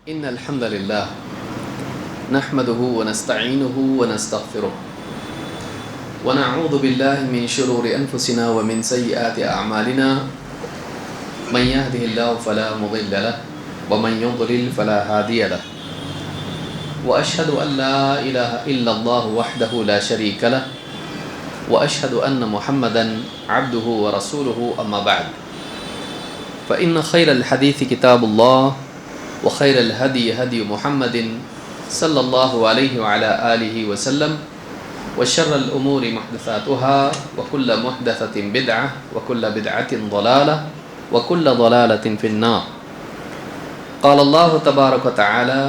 إن الحمد لله نحمده ونستعينه ونستغفره ونعوذ بالله من شرور أنفسنا ومن سيئات أعمالنا من يهده الله فلا مضل له ومن يضلل فلا هادي له وأشهد أن لا إله إلا الله وحده لا شريك له وأشهد أن محمدا عبده ورسوله أما بعد فإن خير الحديث كتاب الله وخير الهدي هدي محمد صلى الله عليه وعلى آله وسلم وشر الأمور محدثاتها وكل محدثة بدعة وكل بدعة ضلالة وكل ضلالة في النار. قال الله تبارك وتعالى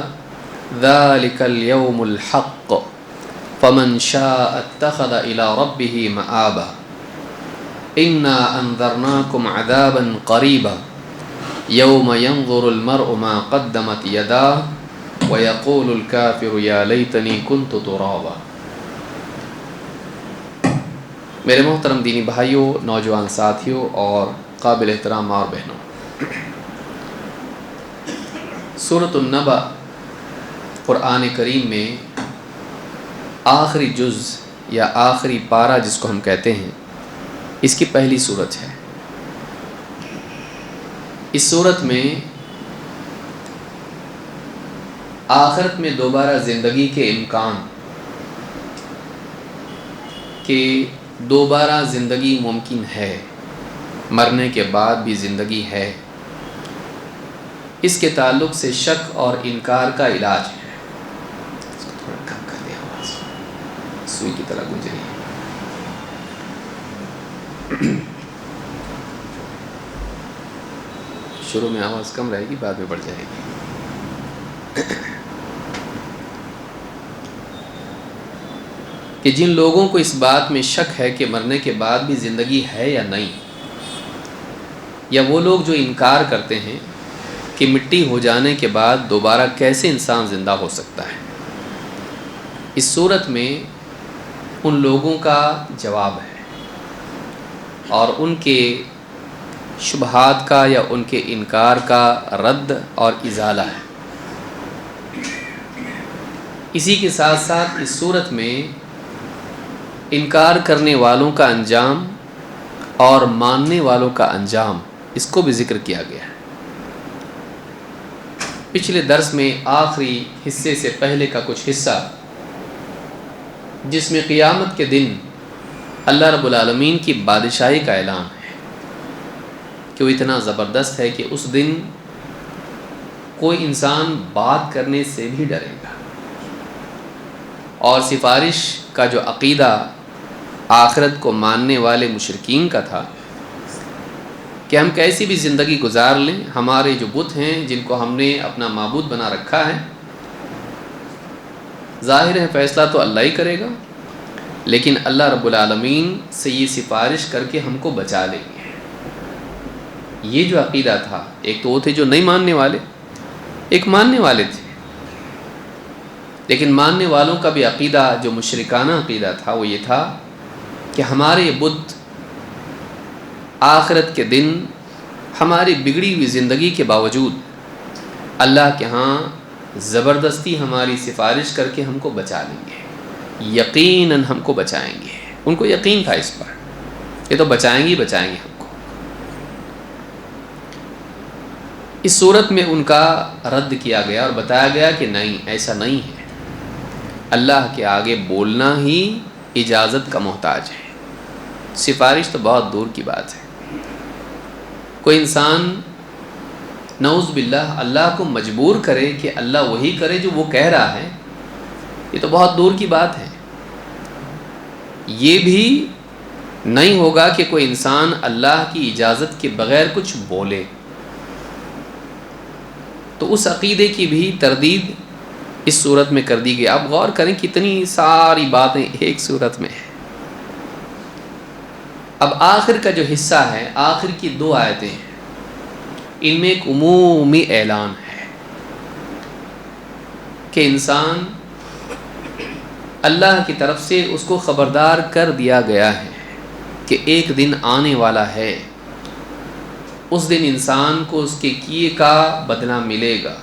ذلك اليوم الحق فمن شاء اتخذ إلى ربه مآبا إنا أنذرناكم عذابا قريبا يوم ينظر المرء ما قدمت يداه ويقول الكافر يا ليتني كنت ترابا. میرے محترم دینی بھائیوں، نوجوان ساتھیوں اور قابل احترام ماں اور بہنوں، سورۃ النبأ قرآن کریم میں آخری جز یا آخری پارہ جس کو ہم کہتے ہیں، اس کی پہلی صورت ہے. اس صورت میں آخرت میں دوبارہ زندگی کے امکان، کہ دوبارہ زندگی ممکن ہے، مرنے کے بعد بھی زندگی ہے، اس کے تعلق سے شک اور انکار کا علاج ہے. اس کو تھوڑا کم کر دیں، آواز سوئی کی طرح گونج رہی ہے. شروع میں آواز کم رہے گی، بعد میں بڑھ جائے گی. کہ جن لوگوں کو اس بات میں شک ہے کہ مرنے کے بعد بھی زندگی ہے یا نہیں، یا وہ لوگ جو انکار کرتے ہیں کہ مٹی ہو جانے کے بعد دوبارہ کیسے انسان زندہ ہو سکتا ہے، اس صورت میں ان لوگوں کا جواب ہے اور ان کے شبہات کا یا ان کے انکار کا رد اور ازالہ ہے. اسی کے ساتھ ساتھ اس صورت میں انکار کرنے والوں کا انجام اور ماننے والوں کا انجام، اس کو بھی ذکر کیا گیا ہے. پچھلے درس میں آخری حصے سے پہلے کا کچھ حصہ، جس میں قیامت کے دن اللہ رب العالمین کی بادشاہی کا اعلان ہے کہ وہ اتنا زبردست ہے کہ اس دن کوئی انسان بات کرنے سے بھی ڈرے گا. اور سفارش کا جو عقیدہ آخرت کو ماننے والے مشرکین کا تھا کہ ہم کیسی بھی زندگی گزار لیں، ہمارے جو بت ہیں جن کو ہم نے اپنا معبود بنا رکھا ہے، ظاہر ہے فیصلہ تو اللہ ہی کرے گا، لیکن اللہ رب العالمین سے یہ سفارش کر کے ہم کو بچا لیں گے. یہ جو عقیدہ تھا، ایک تو وہ تھے جو نہیں ماننے والے، ایک ماننے والے تھے. لیکن ماننے والوں کا بھی عقیدہ جو مشرکانہ عقیدہ تھا وہ یہ تھا کہ ہمارے بت آخرت کے دن ہماری بگڑی ہوئی زندگی کے باوجود اللہ کے ہاں زبردستی ہماری سفارش کر کے ہم کو بچا لیں گے، یقیناً ہم کو بچائیں گے. ان کو یقین تھا اس پر، یہ تو بچائیں گے بچائیں گے ہم کو. اس صورت میں ان کا رد کیا گیا اور بتایا گیا کہ نہیں، ایسا نہیں ہے. اللہ کے آگے بولنا ہی اجازت کا محتاج ہے، سفارش تو بہت دور کی بات ہے. کوئی انسان نعوذ باللہ اللہ کو مجبور کرے کہ اللہ وہی کرے جو وہ کہہ رہا ہے، یہ تو بہت دور کی بات ہے. یہ بھی نہیں ہوگا کہ کوئی انسان اللہ کی اجازت کے بغیر کچھ بولے. تو اس عقیدے کی بھی تردید اس صورت میں کر دی گئی. آپ غور کریں کتنی ساری باتیں ایک صورت میں ہیں. اب آخر کا جو حصہ ہے، آخر کی 2 آیتیں ہیں، ان میں ایک عمومی اعلان ہے کہ انسان اللہ کی طرف سے اس کو خبردار کر دیا گیا ہے کہ ایک دن آنے والا ہے، اس دن انسان کو اس کے کیے کا بدلہ ملے گا.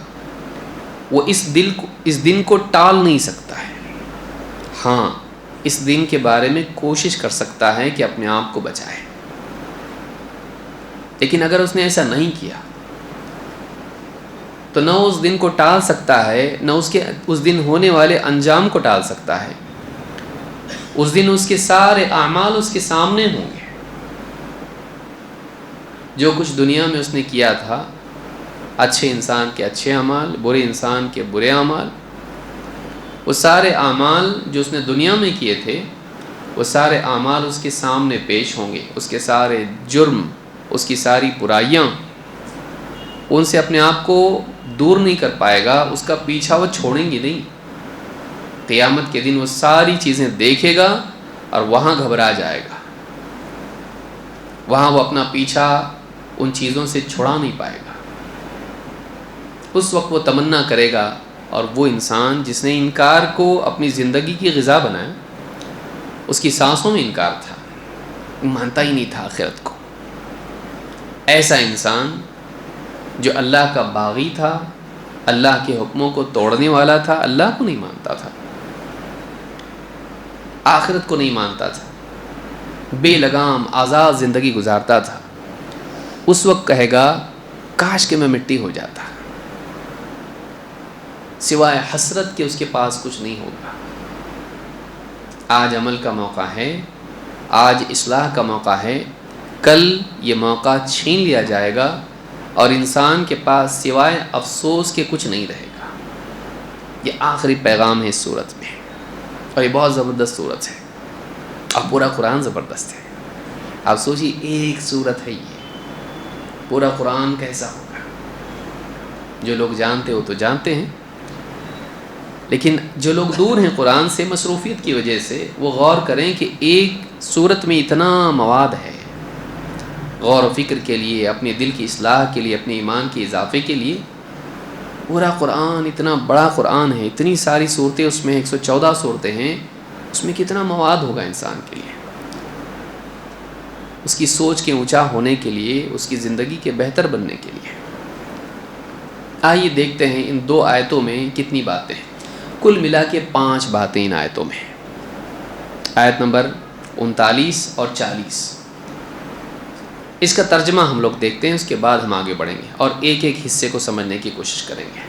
وہ اس دن کو ٹال نہیں سکتا ہے. ہاں اس دن کے بارے میں کوشش کر سکتا ہے کہ اپنے آپ کو بچائے، لیکن اگر اس نے ایسا نہیں کیا تو نہ اس دن کو ٹال سکتا ہے، نہ اس دن ہونے والے انجام کو ٹال سکتا ہے. اس دن اس کے سارے اعمال اس کے سامنے ہوں گے. جو کچھ دنیا میں اس نے کیا تھا، اچھے انسان کے اچھے اعمال، برے انسان کے برے اعمال، وہ سارے اعمال جو اس نے دنیا میں کیے تھے وہ سارے اعمال اس کے سامنے پیش ہوں گے. اس کے سارے جرم، اس کی ساری برائیاں، ان سے اپنے آپ کو دور نہیں کر پائے گا، اس کا پیچھا وہ چھوڑیں گی نہیں. قیامت کے دن وہ ساری چیزیں دیکھے گا اور وہاں گھبرا جائے گا. وہاں وہ اپنا پیچھا ان چیزوں سے چھڑا نہیں پائے گا. اس وقت وہ تمنا کرے گا، اور وہ انسان جس نے انکار کو اپنی زندگی کی غذا بنایا، اس کی سانسوں میں انکار تھا، مانتا ہی نہیں تھا آخرت کو. ایسا انسان جو اللہ کا باغی تھا، اللہ کے حکموں کو توڑنے والا تھا، اللہ کو نہیں مانتا تھا، آخرت کو نہیں مانتا تھا، بے لگام آزاد زندگی گزارتا تھا، اس وقت کہے گا کاش کہ میں مٹی ہو جاتا. سوائے حسرت کے اس کے پاس کچھ نہیں ہوگا. آج عمل کا موقع ہے، آج اصلاح کا موقع ہے، کل یہ موقع چھین لیا جائے گا اور انسان کے پاس سوائے افسوس کے کچھ نہیں رہے گا. یہ آخری پیغام ہے اس صورت میں، اور یہ بہت زبردست صورت ہے، اور پورا قرآن زبردست ہے. آپ سوچیے ایک صورت ہے یہ، پورا قرآن کیسا ہوگا. جو لوگ جانتے ہو تو جانتے ہیں، لیکن جو لوگ دور ہیں قرآن سے مصروفیت کی وجہ سے، وہ غور کریں کہ ایک صورت میں اتنا مواد ہے غور و فکر کے لیے، اپنے دل کی اصلاح کے لیے، اپنے ایمان کے اضافے کے لیے. پورا قرآن اتنا بڑا قرآن ہے، اتنی ساری صورتیں اس میں، 114 صورتیں ہیں، اس میں کتنا مواد ہوگا انسان کے لیے، اس کی سوچ کے اونچا ہونے کے لیے، اس کی زندگی کے بہتر بننے کے لیے. آئیے دیکھتے ہیں ان 2 آیتوں میں کتنی باتیں ہیں. کل ملا کے 5 باتیں ان آیتوں میں. آیت نمبر 39 اور 40. اس کا ترجمہ ہم لوگ دیکھتے ہیں، اس کے بعد ہم آگے بڑھیں گے اور ایک ایک حصے کو سمجھنے کی کوشش کریں گے.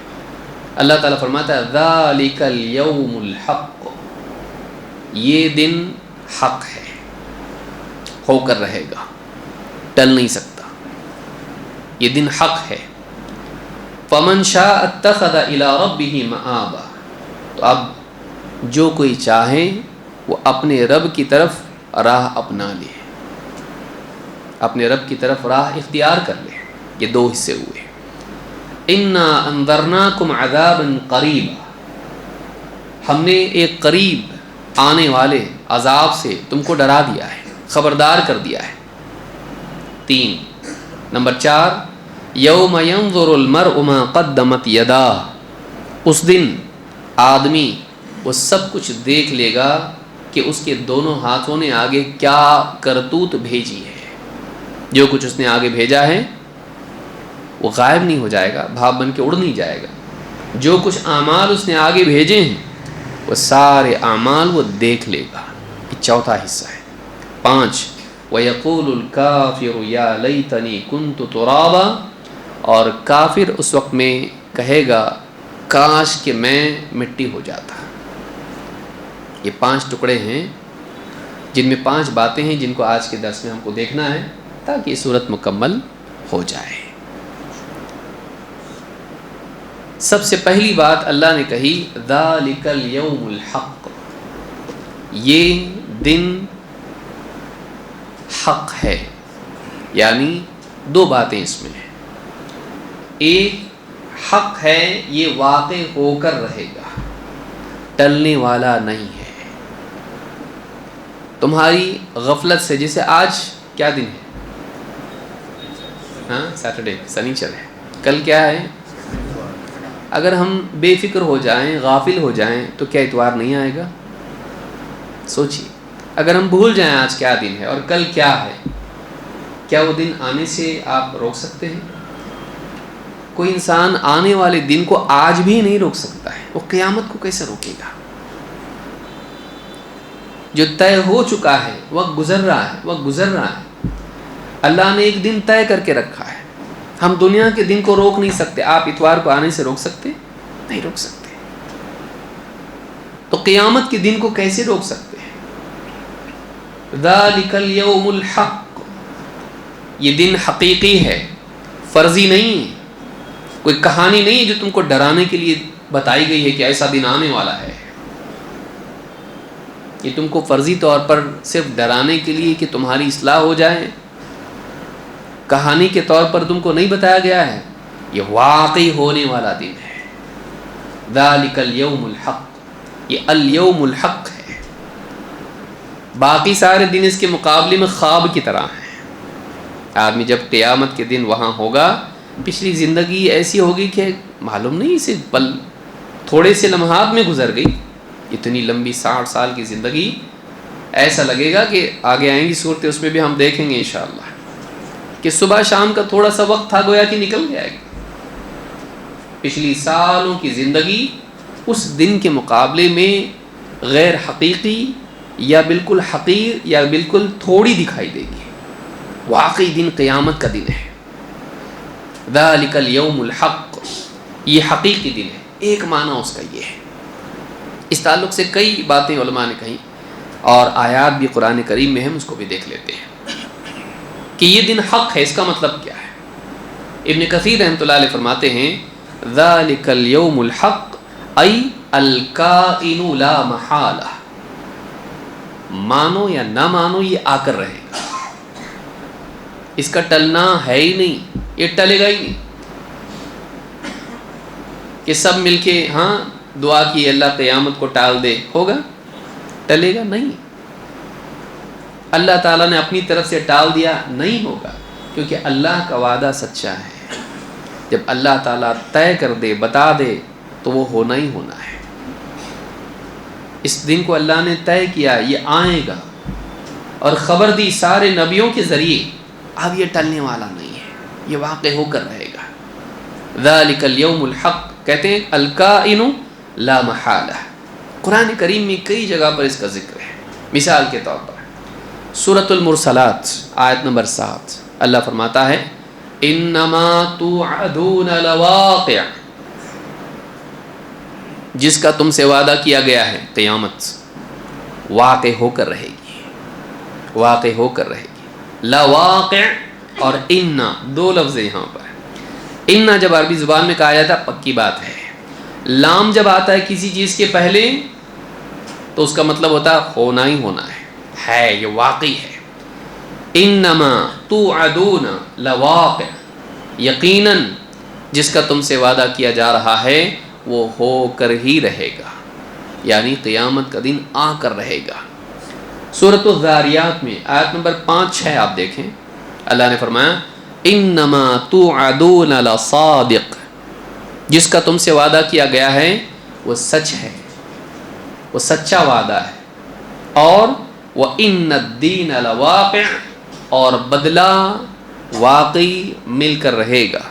اللہ تعالیٰ فرماتا ہے ذَلِكَ الْيَوْمُ الْحَقُّ، یہ دن حق ہے، ہو کر رہے گا، ٹل نہیں سکتا، یہ دن حق ہے. فَمَنْ شَاءَ اتَّخَذَ إِلَىٰ رَبِّهِ مَآبًا، تو اب جو کوئی چاہے وہ اپنے رب کی طرف راہ اپنا لے، اپنے رب کی طرف راہ اختیار کر لے. یہ 2 حصے ہوئے. اِنَّا أَنذَرْنَاكُمْ عَذَابًا قَرِيبًا، ہم نے ایک قریب آنے والے عذاب سے تم کو ڈرا دیا ہے، خبردار کر دیا ہے. 3 نمبر 4 یوم ينظر المرء ما قدمت یداہ، اس دن آدمی وہ سب کچھ دیکھ لے گا کہ اس کے دونوں ہاتھوں نے آگے کیا کرتوت بھیجی ہے. جو کچھ اس نے آگے بھیجا ہے وہ غائب نہیں ہو جائے گا، بھاپ بن کے اڑ نہیں جائے گا. جو کچھ اعمال اس نے آگے بھیجے ہیں وہ سارے اعمال وہ دیکھ لے گا. یہ 4تھا حصہ ہے. 5 وَيَقُولُ الْكَافِرُ يَا لَيْتَنِي كُنْتُ تُرَابًا، اور کافر اس وقت میں کہے گا کاش کہ میں مٹی ہو جاتا. یہ 5 ٹکڑے ہیں جن میں 5 باتیں ہیں جن کو آج کے درس میں ہم کو دیکھنا ہے تاکہ یہ صورت مکمل ہو جائے. سب سے پہلی بات اللہ نے کہی ذَلِكَ الْيَوْمُ الْحَقُّ، یہ دن حق ہے. یعنی 2 باتیں اس میں ہیں. ایک حق ہے، یہ واقع ہو کر رہے گا، ٹلنے والا نہیں ہے. تمہاری غفلت سے، جیسے آج کیا دن ہے؟ ہاں سیٹرڈے، سنیچر ہے. کل کیا ہے؟ اگر ہم بے فکر ہو جائیں، غافل ہو جائیں تو کیا اتوار نہیں آئے گا؟ سوچیے، اگر ہم بھول جائیں آج کیا دن ہے اور کل کیا ہے، کیا وہ دن آنے سے آپ روک سکتے ہیں؟ کوئی انسان آنے والے دن کو آج بھی نہیں روک سکتا ہے، وہ قیامت کو کیسے روکے گا؟ جو طے ہو چکا ہے، وقت گزر رہا ہے، اللہ نے ایک دن طے کر کے رکھا ہے۔ ہم دنیا کے دن کو روک نہیں سکتے۔ آپ اتوار کو آنے سے روک سکتے؟ نہیں روک سکتے۔ تو قیامت کے دن کو کیسے روک سکتے ہیں؟ ذالک الیوم الحق، یہ دن حقیقی ہے، فرضی نہیں ہے، کوئی کہانی نہیں ہے جو تم کو ڈرانے کے لیے بتائی گئی ہے کہ ایسا دن آنے والا ہے۔ یہ تم کو فرضی طور پر صرف ڈرانے کے لیے کہ تمہاری اصلاح ہو جائے، کہانی کے طور پر تم کو نہیں بتایا گیا ہے، یہ واقعی ہونے والا دن ہے۔ ذالک الیوم الحق، یہ الیوم الحق ہے۔ باقی سارے دن اس کے مقابلے میں خواب کی طرح ہیں۔ آدمی جب قیامت کے دن وہاں ہوگا، پچھلی زندگی ایسی ہوگی کہ معلوم نہیں اسے پل تھوڑے سے لمحات میں گزر گئی۔ اتنی لمبی 60 سال کی زندگی، ایسا لگے گا کہ آگے آئیں گی صورتیں، اس میں بھی ہم دیکھیں گے انشاءاللہ کہ صبح شام کا تھوڑا سا وقت تھا، گویا کہ نکل گیا ہے۔ پچھلی سالوں کی زندگی اس دن کے مقابلے میں غیر حقیقی یا بالکل حقیر یا بالکل تھوڑی دکھائی دے گی۔ واقعی دن قیامت کا دن ہے۔ ذالک الیوم الحق، یہ حقیقی دن ہے۔ ایک معنی اس کا یہ ہے۔ اس تعلق سے کئی باتیں علماء نے کہیں اور آیات بھی قرآن کریم میں ہم اس کو بھی دیکھ لیتے ہیں کہ یہ دن حق ہے۔ اس کا مطلب کیا ہے؟ ابن کثیر رحمۃ اللہ علیہ فرماتے ہیں ذالک الیوم الحق ای الکائن لا محالہ، مانو یا نہ مانو یہ آ کر رہے گا، اس کا ٹلنا ہے ہی نہیں، یہ ٹلے گا ہی نہیں کہ سب مل کے ہاں دعا کی اللہ قیامت کو ٹال دے، ہوگا؟ ٹلے گا نہیں۔ اللہ تعالیٰ نے اپنی طرف سے ٹال دیا، نہیں ہوگا، کیونکہ اللہ کا وعدہ سچا ہے۔ جب اللہ تعالیٰ طے کر دے، بتا دے، تو وہ ہونا ہی ہونا ہے۔ اس دن کو اللہ نے طے کیا، یہ آئے گا، اور خبر دی سارے نبیوں کے ذریعے، اب یہ ٹلنے والا نہیں ہے، یہ واقع ہو کر رہے گا۔ ذالک الیوم الحق، کہتے ہیں الکائن لا محالہ۔ قرآن کریم میں کئی جگہ پر اس کا ذکر ہے۔ مثال کے طور پر سورۃ المرسلات آیت نمبر 7، اللہ فرماتا ہے انما توعدون لواقع، جس کا تم سے وعدہ کیا گیا ہے قیامت واقع ہو کر رہے گی، واقع ہو کر رہے گی۔ لواقع اور ان، دو لفظ یہاں پر۔ ان جب عربی زبان میں کہا جاتا ہے پکی بات ہے، لام جب آتا ہے کسی چیز کے پہلے تو اس کا مطلب ہوتا ہے ہونا ہی ہونا ہے، یہ واقعی ہے۔ انما توعدون لواقع، یقیناً جس کا تم سے وعدہ کیا جا رہا ہے وہ ہو کر ہی رہے گا، یعنی قیامت کا دن آ کر رہے گا۔ سورۃ الذاریات میں آیت نمبر 5-6 آپ دیکھیں، اللہ نے فرمایا انما توعدون لصادق، جس کا تم سے وعدہ کیا گیا ہے وہ سچ ہے، وہ سچا وعدہ ہے، اور وَإِنَّ الدِّينَ لَوَاقِعٌ، اور بدلہ واقعی مل کر رہے گا،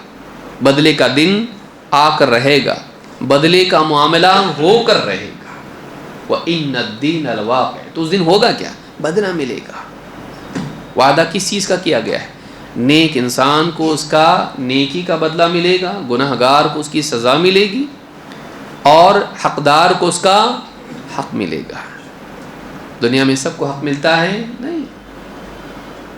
بدلے کا دن آ کر رہے گا، بدلے کا معاملہ ہو کر رہے گا۔ وَإِنَّ الدِّينَ لَوَاقِعٌ، تو اس دن ہوگا کیا؟ بدلہ ملے گا۔ وعدہ کس چیز کا کیا گیا ہے؟ نیک انسان کو اس کا نیکی کا بدلہ ملے گا، گناہگار کو اس کی سزا ملے گی، اور حقدار کو اس کا حق ملے گا۔ دنیا میں سب کو حق ملتا ہے؟ نہیں،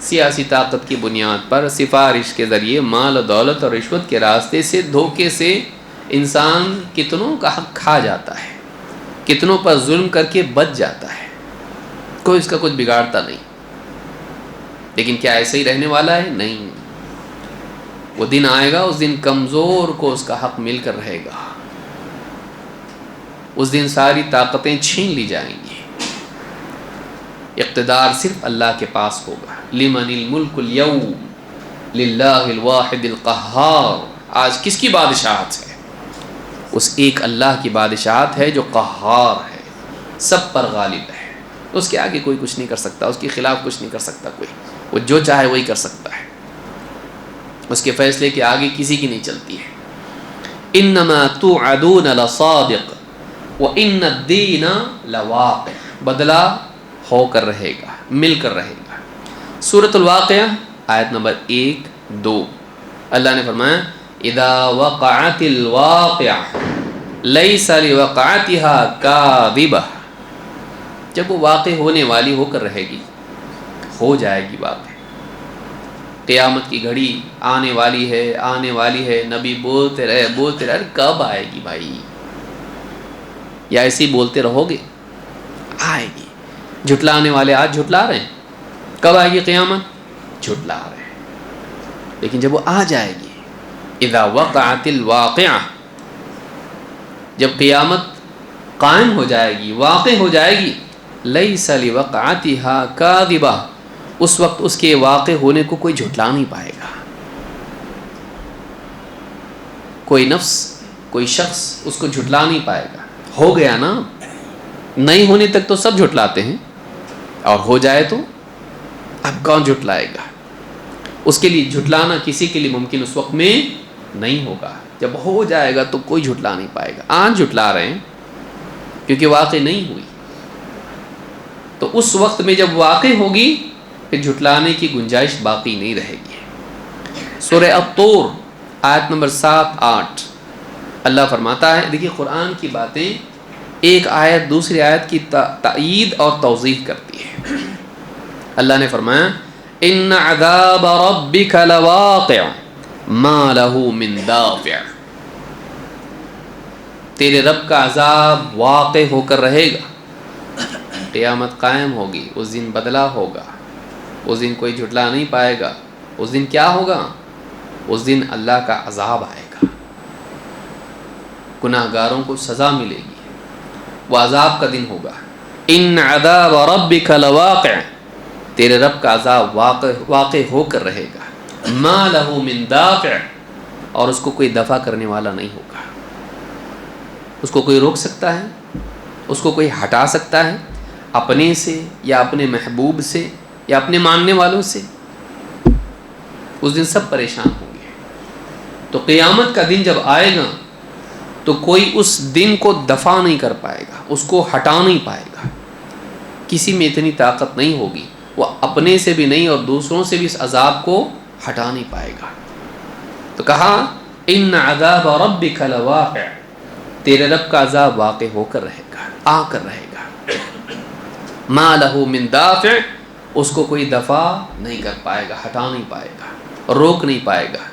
سیاسی طاقت کی بنیاد پر، سفارش کے ذریعے، مال و دولت اور رشوت کے راستے سے، دھوکے سے انسان کتنوں کا حق کھا جاتا ہے، کتنوں پر ظلم کر کے بچ جاتا ہے، کوئی اس کا کچھ بگاڑتا نہیں۔ لیکن کیا ایسے ہی رہنے والا ہے؟ نہیں، وہ دن آئے گا، اس دن کمزور کو اس کا حق مل کر رہے گا، اس دن ساری طاقتیں چھین لی جائیں گی، اقتدار صرف اللہ کے پاس ہوگا۔ لمن الملک اليوم للہ الواحد القہار، آج کس کی بادشاہت ہے؟ اس ایک اللہ کی بادشاہت ہے جو قہار ہے، سب پر غالب ہے، اس کے آگے کوئی کچھ نہیں کر سکتا، اس کے خلاف کچھ نہیں کر سکتا کوئی، وہ جو چاہے وہی کر سکتا ہے، اس کے فیصلے کے آگے کسی کی نہیں چلتی ہے۔ انما توعدون لصادق وان الدین لواقع، بدلہ ہو کر رہے گا، مل کر رہے گا۔ سورۃ الواقعہ آیت نمبر 1-2 اللہ نے فرمایا اذا وقعت الواقعہ لیس لوقعتها کاذبہ، جب وہ واقع ہونے والی ہو کر رہے گی، ہو جائے گی واقع، قیامت کی گھڑی آنے والی ہے، آنے والی ہے، نبی بولتے رہے ارے کب آئے گی بھائی، یا ایسے ہی بولتے رہو گے؟ آئے گی۔ جھٹلانے والے آج جھٹلا رہے ہیں، کب آئے گی قیامت؟ جھٹلا رہے ہیں، لیکن جب وہ آ جائے گی، اذا وقعت الواقعہ، جب قیامت قائم ہو جائے گی، واقع ہو جائے گی، لیس لوقعتها کاذبہ، اس وقت اس کے واقع ہونے کو کوئی جھٹلا نہیں پائے گا۔ کوئی نفس، کوئی شخص اس کو جھٹلا نہیں پائے گا۔ ہو گیا نا، نہیں ہونے تک تو سب جھٹلاتے ہیں، اور ہو جائے تو اب کون جھٹلائے گا؟ اس کے لیے جھٹلانا کسی کے لیے ممکن اس وقت میں نہیں ہوگا۔ جب ہو جائے گا تو کوئی جھٹلا نہیں پائے گا۔ آج جھٹلا رہے ہیں کیونکہ واقع نہیں ہوئی، تو اس وقت میں جب واقع ہوگی پھر جھٹلانے کی گنجائش باقی نہیں رہے گی۔ سورہ الطور آیت نمبر 7-8 اللہ فرماتا ہے، دیکھیے قرآن کی باتیں ایک آیت دوسری آیت کی تائید اور توضیح کرتی ہے۔ اللہ نے فرمایا ان عذاب ربک لواقع ما له من دافع، تیرے رب کا عذاب واقع ہو کر رہے گا، قیامت قائم ہوگی، اس دن بدلہ ہوگا، اس دن کوئی جھٹلا نہیں پائے گا۔ اس دن کیا ہوگا؟ اس دن اللہ کا عذاب آئے گا، گناہ گاروں کو سزا ملے گی، وہ عذاب کا دن ہوگا۔ ان عذاب ربک لواقع، تیرے رب کا عذاب واقع ہو کر رہے گا، ما له من دافع، اور اس کو کوئی دفع کرنے والا نہیں ہوگا۔ اس کو کوئی روک سکتا ہے؟ اس کو کوئی ہٹا سکتا ہے اپنے سے یا اپنے محبوب سے یا اپنے ماننے والوں سے؟ اس دن سب پریشان ہوں گے۔ تو قیامت کا دن جب آئے گا تو کوئی اس دن کو دفع نہیں کر پائے گا، اس کو ہٹا نہیں پائے گا، کسی میں اتنی طاقت نہیں ہوگی، وہ اپنے سے بھی نہیں اور دوسروں سے بھی اس عذاب کو ہٹا نہیں پائے گا۔ تو کہا ان عذاب ربک لواقع، تیرے رب کا عذاب واقع ہو کر رہے گا، آ کر رہے گا، ما له من دافع، اس کو کوئی دفع نہیں کر پائے گا، ہٹا نہیں پائے گا، روک نہیں پائے گا۔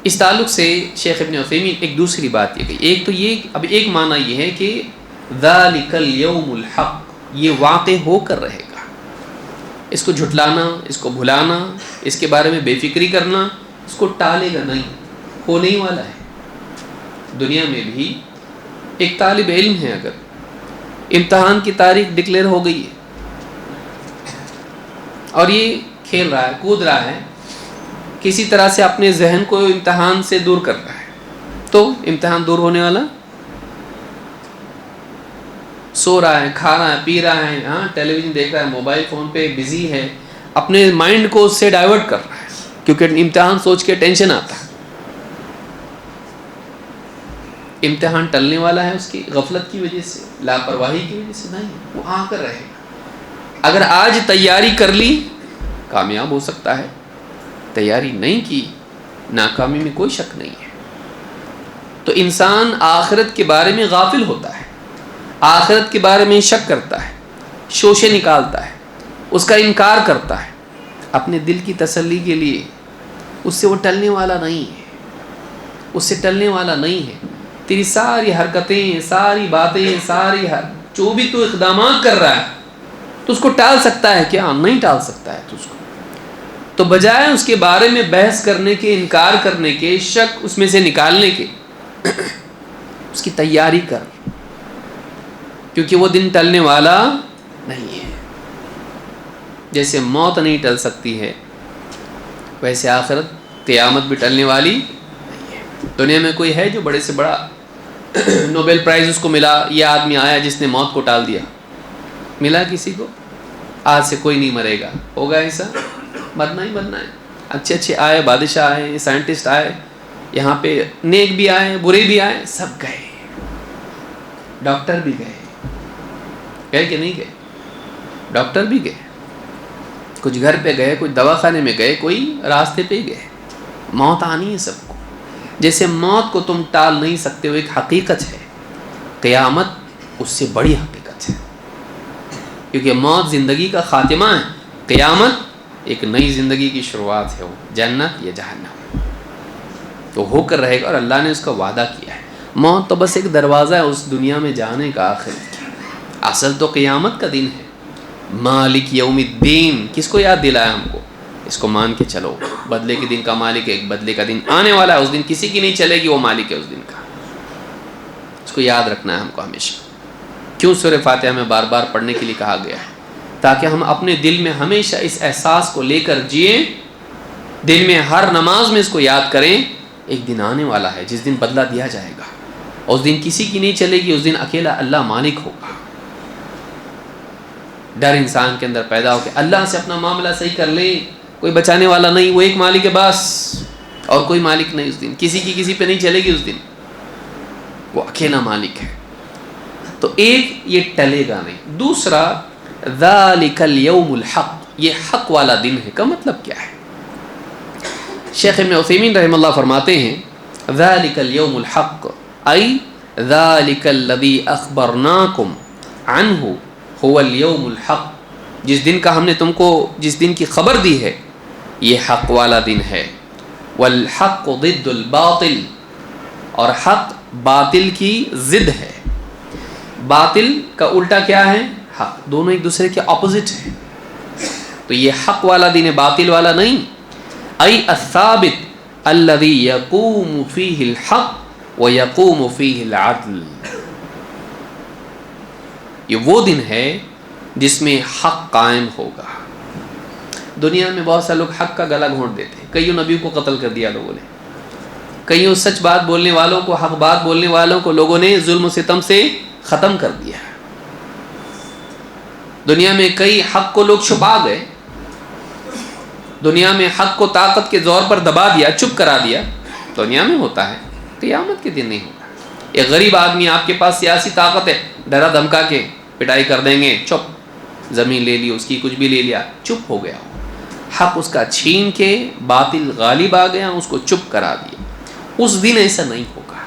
اس تعلق سے شیخ ابن عثیمین ایک دوسری بات یہ کہی، ایک تو یہ، اب ایک معنی یہ ہے کہ ذالک الیوم الحق، یہ واقع ہو کر رہے گا، اس کو جھٹلانا، اس کو بھلانا، اس کے بارے میں بے فکری کرنا، اس کو ٹالے گا نہیں، ہونے ہی والا ہے۔ دنیا میں بھی ایک طالب علم ہے، اگر امتحان کی تاریخ ڈکلیئر ہو گئی ہے اور یہ کھیل رہا ہے، کود رہا ہے، کسی طرح سے اپنے ذہن کو امتحان سے دور کر رہا ہے، تو امتحان دور ہونے والا؟ سو رہا ہے، کھا رہا ہے، پی رہا ہے، ہاں ٹیلی ویژن دیکھ رہا ہے، موبائل فون پہ بزی ہے، اپنے مائنڈ کو اس سے ڈائیورٹ کر رہا ہے، کیونکہ امتحان سوچ کے ٹینشن آتا ہے۔ امتحان ٹلنے والا ہے اس کی غفلت کی وجہ سے، لاپرواہی کی وجہ سے نہیں، وہ آ کر رہے گا۔ اگر آج تیاری کر لی کامیاب ہو سکتا ہے، تیاری نہیں کی ناکامی میں کوئی شک نہیں ہے۔ تو انسان آخرت کے بارے میں غافل ہوتا ہے، آخرت کے بارے میں شک کرتا ہے، شوشے نکالتا ہے، اس کا انکار کرتا ہے، اپنے دل کی تسلی کے لیے، اس سے وہ ٹلنے والا نہیں ہے، اس سے ٹلنے والا نہیں ہے۔ تیری ساری حرکتیں، ساری باتیں، جو بھی تو اقدامات کر رہا ہے، تو اس کو ٹال سکتا ہے کیا؟ نہیں ٹال سکتا ہے تو اس کو، تو بجائے اس کے بارے میں بحث کرنے کے، انکار کرنے کے، شک اس میں سے نکالنے کے، اس کی تیاری کر، کیونکہ وہ دن ٹلنے والا نہیں ہے۔ جیسے موت نہیں ٹل سکتی ہے، ویسے آخرت قیامت بھی ٹلنے والی نہیں ہے۔ دنیا میں کوئی ہے جو بڑے سے بڑا نوبل پرائز اس کو ملا، یہ آدمی آیا جس نے موت کو ٹال دیا؟ ملا کسی کو؟ آج سے کوئی نہیں مرے گا، ہوگا ایسا؟ مرنا ہی مرنا ہے۔ اچھے آئے، بادشاہ آئے، سائنٹسٹ آئے، یہاں پہ نیک بھی آئے برے بھی آئے، سب گئے، ڈاکٹر بھی گئے کہ نہیں گئے؟ ڈاکٹر بھی گئے، کچھ گھر پہ گئے، کچھ دواخانے میں گئے، کوئی راستے پہ گئے۔ موت آنی ہے سب کو۔ جیسے موت کو تم ٹال نہیں سکتے ہو، ایک حقیقت ہے، قیامت اس سے بڑی حقیقت ہے، کیونکہ موت زندگی کا خاتمہ ہے، قیامت ایک نئی زندگی کی شروعات ہے، وہ جنت یا جہنم تو ہو کر رہے گا، اور اللہ نے اس کا وعدہ کیا ہے۔ موت تو بس ایک دروازہ ہے اس دنیا میں جانے کا، آخر اصل تو قیامت کا دن ہے۔ مالک یوم الدین کس کو یاد دلایا ہم کو؟ اس کو مان کے چلو، بدلے کے دن کا مالک ہے، ایک بدلے کا دن آنے والا ہے، اس دن کسی کی نہیں چلے گی، وہ مالک ہے اس دن کا، اس کو یاد رکھنا ہے ہم کو ہمیشہ۔ کیوں سورہ فاتحہ میں بار بار پڑھنے کے لیے کہا گیا ہے؟ تاکہ ہم اپنے دل میں ہمیشہ اس احساس کو لے کر جئیں، دل میں ہر نماز میں اس کو یاد کریں، ایک دن آنے والا ہے جس دن بدلہ دیا جائے گا، اس دن کسی کی نہیں چلے گی، اس دن اکیلا اللہ مالک ہوگا۔ ڈر انسان کے اندر پیدا ہو کہ اللہ سے اپنا معاملہ صحیح کر لے، کوئی بچانے والا نہیں، وہ ایک مالک ہے بس، اور کوئی مالک نہیں اس دن، کسی کی کسی پہ نہیں چلے گی اس دن، وہ اکیلا مالک ہے۔ تو ایک یہ ٹلے گا نہیں۔ دوسرا ذالک الیوم الحق، یہ حق والا دن ہے کا مطلب کیا ہے؟ شیخ ابن عثیمین رحمہ اللہ فرماتے ہیں ذالک الیوم الحق ای ذالک الذی اخبرناکم عنہ هو الیوم الحق، جس دن کا ہم نے تم کو جس دن کی خبر دی ہے یہ حق والا دن ہے۔ والحق ضد الباطل، اور حق باطل کی ضد ہے۔ باطل کا الٹا کیا ہے؟ حق، دونوں ایک دوسرے کے اپوزٹ ہیں، تو یہ حق والا دن ہے، باطل والا نہیں۔ ای الثابت الذی یقوم فیہ الحق ویقوم فیہ العدل، یہ وہ دن ہے جس میں حق قائم ہوگا۔ دنیا میں بہت سے لوگ حق کا گلا گھونٹ دیتے ہیں، کئیوں نبیوں کو قتل کر دیا لوگوں نے، کئیوں سچ بات بولنے والوں کو، حق بات بولنے والوں کو لوگوں نے ظلم و ستم سے ختم کر دیا۔ دنیا میں کئی حق کو لوگ چھپا گئے، دنیا میں حق کو طاقت کے زور پر دبا دیا، چپ کرا دیا، دنیا میں ہوتا ہے، قیامت کے دن نہیں ہوگا۔ ایک غریب آدمی آپ کے پاس سیاسی طاقت ہے، ڈرا دھمکا کے پٹائی کر دیں گے، چپ، زمین لے لی اس کی، کچھ بھی لے لیا، چپ ہو گیا۔ حق اس کا چھین کے باطل غالب آ گیا، اس کو چپ کرا دیا۔ اس دن ایسا نہیں ہوگا،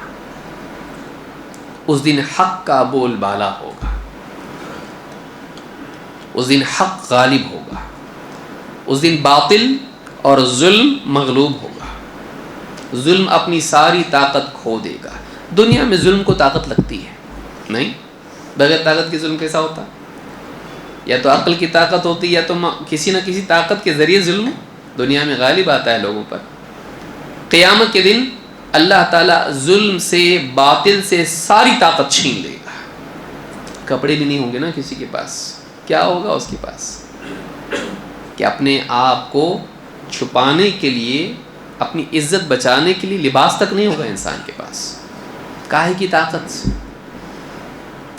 اس دن حق کا بول بالا ہوگا، اس دن حق غالب ہوگا، اس دن باطل اور ظلم مغلوب ہوگا، ظلم اپنی ساری طاقت کھو دے گا۔ دنیا میں ظلم کو طاقت لگتی ہے نہیں؟ بغیر طاقت کے ظلم کیسا ہوتا؟ یا تو عقل کی طاقت ہوتی، یا تو کسی نہ کسی طاقت کے ذریعے ظلم دنیا میں غالب آتا ہے لوگوں پر۔ قیامت کے دن اللہ تعالیٰ ظلم سے، باطل سے ساری طاقت چھین لے گا۔ کپڑے بھی نہیں ہوں گے نا کسی کے پاس، کیا ہوگا اس کے پاس؟ کہ اپنے آپ کو چھپانے کے لیے، اپنی عزت بچانے کے لیے لباس تک نہیں ہوگا انسان کے پاس۔ کاہے کی طاقت سے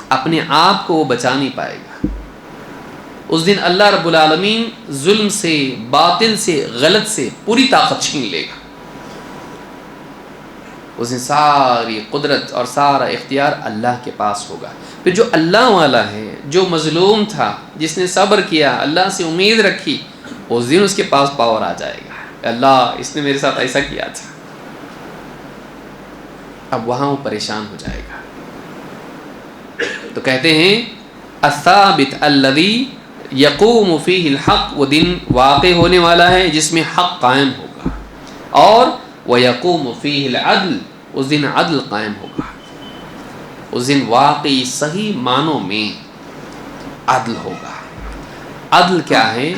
اپنے آپ کو وہ بچا نہیں پائے گا۔ اس دن اللہ رب العالمین ظلم سے، باطل سے، غلط سے پوری طاقت چھین لے گا۔ اس دن ساری قدرت اور سارا اختیار اللہ کے پاس ہوگا۔ پھر جو اللہ والا ہے، جو مظلوم تھا، جس نے صبر کیا، اللہ سے امید رکھی، اس دن اس کے پاس پاور آ جائے گا، اللہ اس نے میرے ساتھ ایسا کیا تھا۔ اب وہاں وہ پریشان ہو جائے گا۔ تو کہتے ہیں الثابت الذی یقوم فیہ الحق، وہ دن واقع ہونے والا ہے جس میں حق قائم ہوگا، اور ویقوم فیہ العدل، اس دن عدل قائم ہوگا، اس دن واقعی صحیح معنوں میں عدل ہوگا۔ عدل کیا ہے؟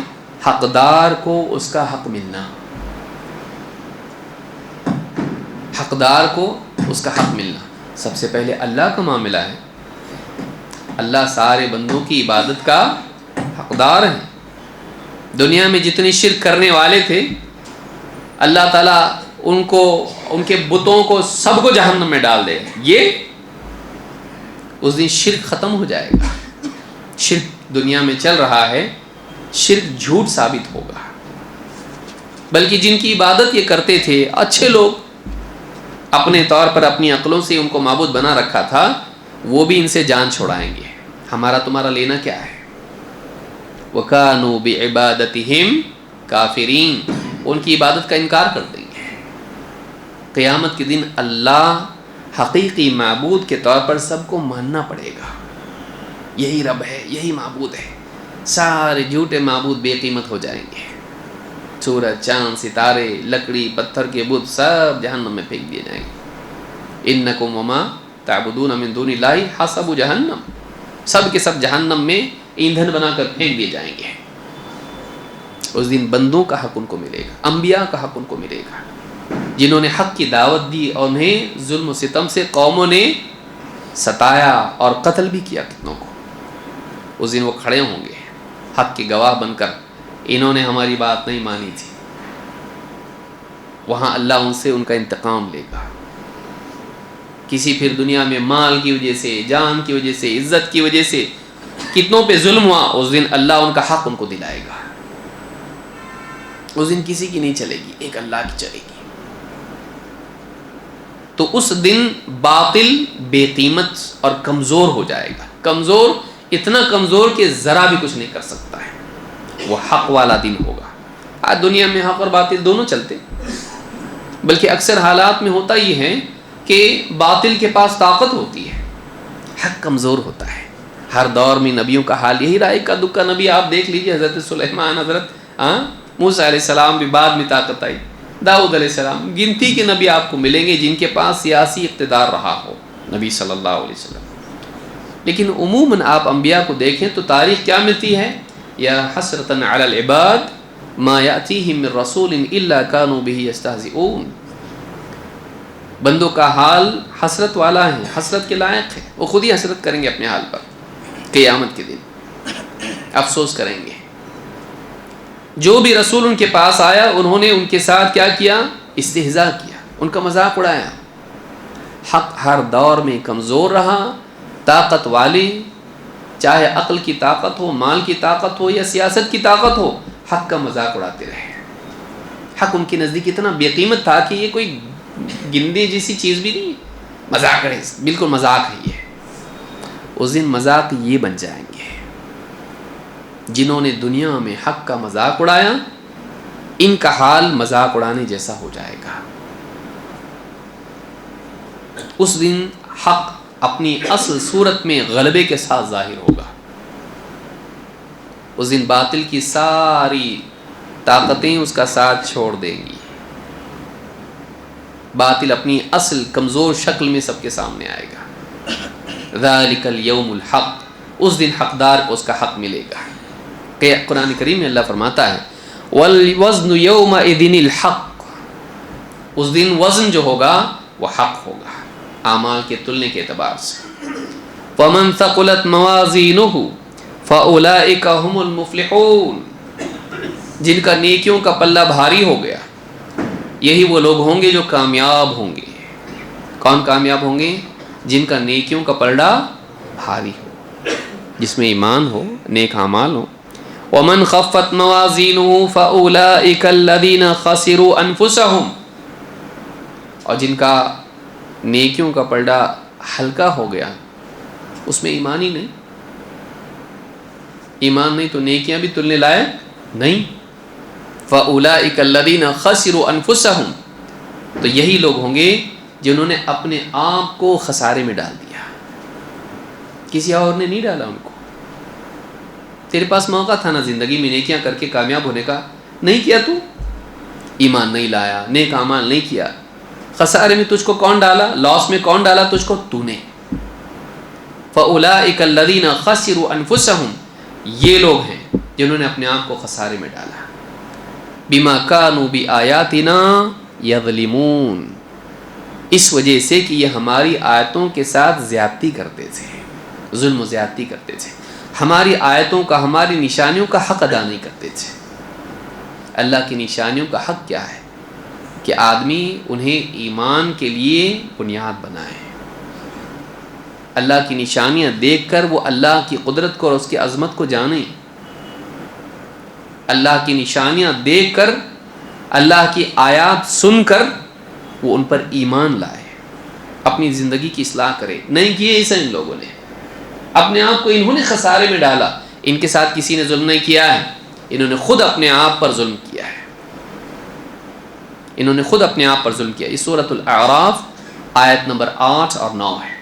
حقدار کو اس کا حق ملنا، حقدار کو اس کا حق ملنا۔ سب سے پہلے اللہ کا معاملہ ہے، اللہ سارے بندوں کی عبادت کا حقدار ہے۔ دنیا میں جتنے شرک کرنے والے تھے، اللہ تعالیٰ ان کو، ان کے بتوں کو، سب کو جہنم میں ڈال دے۔ یہ اس دن شرک ختم ہو جائے گا۔ شرک دنیا میں چل رہا ہے، شرک جھوٹ ثابت ہوگا۔ بلکہ جن کی عبادت یہ کرتے تھے، اچھے لوگ، اپنے طور پر اپنی عقلوں سے ان کو معبود بنا رکھا تھا، وہ بھی ان سے جان چھڑائیں گے. ہمارا تمہارا لینا کیا ہے؟ وَكَانُوا بِعِبَادَتِهِمْ كَافِرِينَ، ان کی عبادت کا انکار کر دیں گے. قیامت کے دن اللہ حقیقی معبود کے طور پر سب کو ماننا پڑے گا. یہی رب ہے، یہی معبود ہے. سارے جھوٹے معبود بے قیمت ہو جائیں گے. سورج، چاند، ستارے، لکڑی، پتھر کے بت سب جہنم میں پھینک دیے جائیں گے. انکم وما تعبدون من دون اللہ حسب جہنم، سب کے سب جہنم میں ایندھن بنا کر پھینک دیے جائیں گے. اس دن بندوں کا حق ان کو ملے گا، انبیاء کا حق ان کو ملے گا، جنہوں نے حق کی دعوت دی اور انہیں ظلم و ستم سے قوموں نے ستایا اور قتل بھی کیا کتنوں کو. اس دن وہ کھڑے ہوں گے حق کے گواہ بن کر، انہوں نے ہماری بات نہیں مانی تھی. وہاں اللہ ان سے ان کا انتقام لے گا. کسی پھر دنیا میں مال کی وجہ سے، جان کی وجہ سے، عزت کی وجہ سے کتنوں پہ ظلم ہوا، اس دن اللہ ان کا حق ان کو دلائے گا. اس دن کسی کی نہیں چلے گی، ایک اللہ کی چلے گی. تو اس دن باطل بے قیمت اور کمزور ہو جائے گا. کمزور، اتنا کمزور کہ ذرا بھی کچھ نہیں کر سکتا ہے. وہ حق والا دن ہوگا. آج دنیا میں حق اور باطل دونوں چلتے، بلکہ اکثر حالات میں ہوتا یہ ہے کہ باطل کے پاس طاقت ہوتی ہے، حق کمزور ہوتا ہے. ہر دور میں نبیوں کا حال یہی رہا. کا دکا نبی آپ دیکھ لیجئے، حضرت سلیمان، حضرت موسیٰ علیہ السلام بھی بعد میں طاقت آئی، داؤد علیہ السلام. گنتی کے نبی آپ کو ملیں گے جن کے پاس سیاسی اقتدار رہا ہو، نبی صلی اللہ علیہ وسلم. لیکن عموماً آپ انبیاء کو دیکھیں تو تاریخ کیا ملتی ہے؟ یا حسرتاً علی العباد ما یأتیہم من رسول الا کانوا بہ یستہزئون. بندوں کا حال حسرت والا ہے، حسرت کے لائق ہے. وہ خود ہی حسرت کریں گے اپنے حال پر. قیامت کے دن افسوس کریں گے. جو بھی رسول ان کے پاس آیا انہوں نے ان کے ساتھ کیا کیا؟ استہزاء کیا، ان کا مذاق اڑایا. حق ہر دور میں کمزور رہا. طاقت والے، چاہے عقل کی طاقت ہو، مال کی طاقت ہو یا سیاست کی طاقت ہو، حق کا مذاق اڑاتے رہے. حق ان کے نزدیک اتنا بے قیمت تھا کہ یہ کوئی گندے جیسی چیز بھی نہیں، مذاق ہے، بالکل مذاق ہے یہ. اس دن مذاق یہ بن جائیں گے جنہوں نے دنیا میں حق کا مذاق اڑایا. ان کا حال مذاق اڑانے جیسا ہو جائے گا. اس دن حق اپنی اصل صورت میں غلبے کے ساتھ ظاہر ہوگا. اس دن باطل کی ساری طاقتیں اس کا ساتھ چھوڑ دیں گی. باطل اپنی اصل کمزور شکل میں سب کے سامنے آئے گا. ذالک الیوم الحق، اس دن حقدار کو اس کا حق ملے گا. کہ قرآن کریم میں اللہ فرماتا ہے والوزن یومئذ الحق، اس دن وزن جو ہوگا وہ حق ہوگا اعمال کے تلنے کے اعتبار سے. فمن ثقلت موازینہ فاولئک هم المفلحون، جن کا نیکیوں کا پلہ بھاری ہو گیا یہی وہ لوگ ہوں گے جو کامیاب ہوں گے. کون کامیاب ہوں گے؟ جن کا نیکیوں کا پلڑا بھاری ہو، جس میں ایمان ہو، نیک اعمال ہو. ومن خفت موازینہ فاولئک الذین خسروا انفسهم، اور جن کا نیکیوں کا پلڑا ہلکا ہو گیا، اس میں ایمان ہی نہیں. ایمان نہیں تو نیکیاں بھی تلنے لائق نہیں. فاولئک الذین خسروا انفسهم، تو یہی لوگ ہوں گے جنہوں نے اپنے آپ کو خسارے میں ڈال دیا. کسی اور نے نہیں ڈالا ان کو. تیرے پاس موقع تھا نا زندگی میں نیکیاں کر کے کامیاب ہونے کا، نہیں کیا. تو ایمان نہیں لایا، نیک اعمال نہیں کیا. خسارے میں تجھ کو کون ڈالا؟ لاس میں کون ڈالا تجھ کو؟ تو نے. فاولئک الذین خسروا انفسهم، یہ لوگ ہیں جنہوں نے اپنے آپ کو خسارے میں ڈالا. بما کانوا بآیاتنا یظلمون، اس وجہ سے کہ یہ ہماری آیتوں کے ساتھ زیادتی کرتے تھے، ظلم و زیادتی کرتے تھے. ہماری آیتوں کا، ہماری نشانیوں کا حق ادا نہیں کرتے تھے. اللہ کی نشانیوں کا حق کیا ہے؟ کہ آدمی انہیں ایمان کے لیے بنیاد بنائے. اللہ کی نشانیاں دیکھ کر وہ اللہ کی قدرت کو اور اس کی عظمت کو جانیں. اللہ کی نشانیاں دیکھ کر، اللہ کی آیات سن کر وہ ان پر ایمان لائے. اپنی زندگی کی اصلاح کرے. نہیں کیے ایسا ان لوگوں نے, اپنے آپ کو انہوں نے خسارے میں ڈالا. ان کے ساتھ کسی نے ظلم نہیں کیا ہے, انہوں نے خود اپنے آپ پر ظلم کیا ہے, انہوں نے خود اپنے آپ پر ظلم کیا. اس سورۃ الاعراف آیت نمبر 8 اور 9 ہے.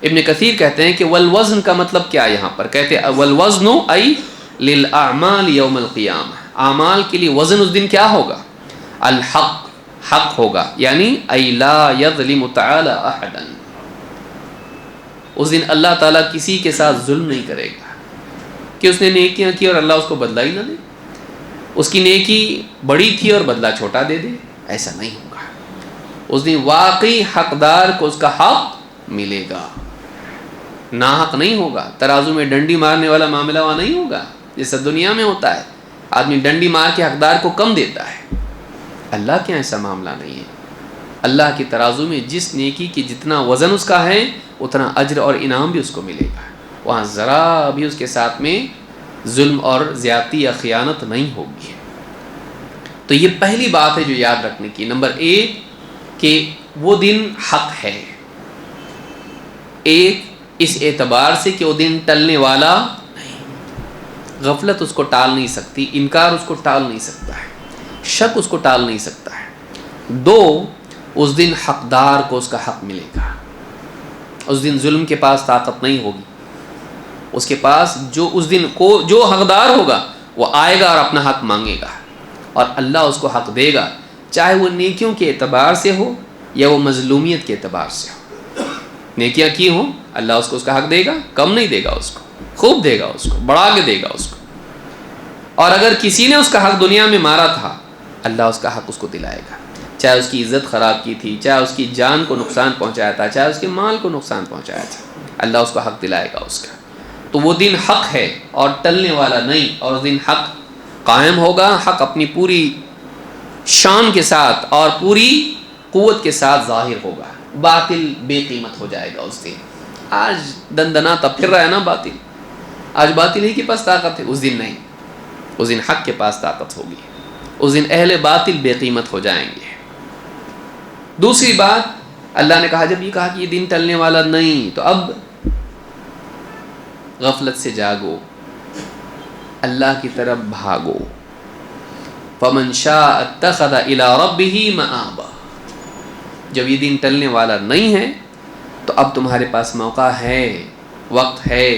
ابن کثیر کہتے ہیں کہ والوزن کا مطلب کیا ہے یہاں پر؟ کہتے ہیں والوزن ای للاعمال یوم القیامہ, اعمال کے لیے وزن اس دن کیا ہوگا؟ الحق, حق ہوگا. یعنی ای لا یظلم تعالی احدا, اس دن اللہ تعالیٰ کسی کے ساتھ ظلم نہیں کرے گا کہ اس نے نیکیاں کی اور اللہ اس کو بدلہ ہی نہ دے, اس کی نیکی بڑی تھی اور بدلہ چھوٹا دے دے. ایسا نہیں ہوگا. اس دن واقعی حقدار کو اس کا حق ملے گا, ناحق نہیں ہوگا. ترازو میں ڈنڈی مارنے والا معاملہ وہاں نہیں ہوگا جیسا دنیا میں ہوتا ہے, آدمی ڈنڈی مار کے حقدار کو کم دیتا ہے. اللہ کے ایسا معاملہ نہیں ہے. اللہ کی ترازو میں جس نیکی کی جتنا وزن اس کا ہے اتنا اجر اور انعام بھی اس کو ملے گا. وہاں ذرا بھی اس کے ساتھ میں ظلم اور زیادتی یا خیانت نہیں ہوگی. تو یہ پہلی بات ہے جو یاد رکھنے کی. نمبر 1 کہ وہ دن حق ہے, ایک اس اعتبار سے کہ وہ دن ٹلنے والا نہیں, غفلت اس کو ٹال نہیں سکتی, انکار اس کو ٹال نہیں سکتا ہے, شک اس کو ٹال نہیں سکتا ہے. 2 اس دن حقدار کو اس کا حق ملے گا. اس دن ظلم کے پاس طاقت نہیں ہوگی, اس کے پاس جو اس دن کو جو حقدار ہوگا وہ آئے گا اور اپنا حق مانگے گا اور اللہ اس کو حق دے گا, چاہے وہ نیکیوں کے اعتبار سے ہو یا وہ مظلومیت کے اعتبار سے ہو. نیکیاں کی ہوں اللہ اس کو اس کا حق دے گا, کم نہیں دے گا, اس کو خوب دے گا, اس کو بڑھا کے دے گا اس کو. اور اگر کسی نے اس کا حق دنیا میں مارا تھا اللہ اس کا حق اس کو دلائے گا, چاہے اس کی عزت خراب کی تھی, چاہے اس کی جان کو نقصان پہنچایا تھا, چاہے اس کے مال کو نقصان پہنچایا تھا, اللہ اس کو حق دلائے گا اس کا. تو وہ دن حق ہے اور ٹلنے والا نہیں, اور اس دن حق قائم ہوگا, حق اپنی پوری شان کے ساتھ اور پوری قوت کے ساتھ ظاہر ہوگا. باطل بے قیمت ہو جائے گا اس دن. آج دندناتا پھر رہا ہے نا باطل, آج باطل ہی کے پاس طاقت ہے, اس دن نہیں, اس دن حق کے پاس طاقت ہوگی. اس دن اہل باطل بے قیمت ہو جائیں گے. دوسری بات اللہ نے کہا, جب یہ کہا کہ یہ دن ٹلنے والا نہیں, تو اب غفلت سے جاگو, اللہ کی طرف بھاگو. فمن شاء اتخذ الى ربه مآبا. جب یہ دن ٹلنے والا نہیں ہے تو اب تمہارے پاس موقع ہے, وقت ہے,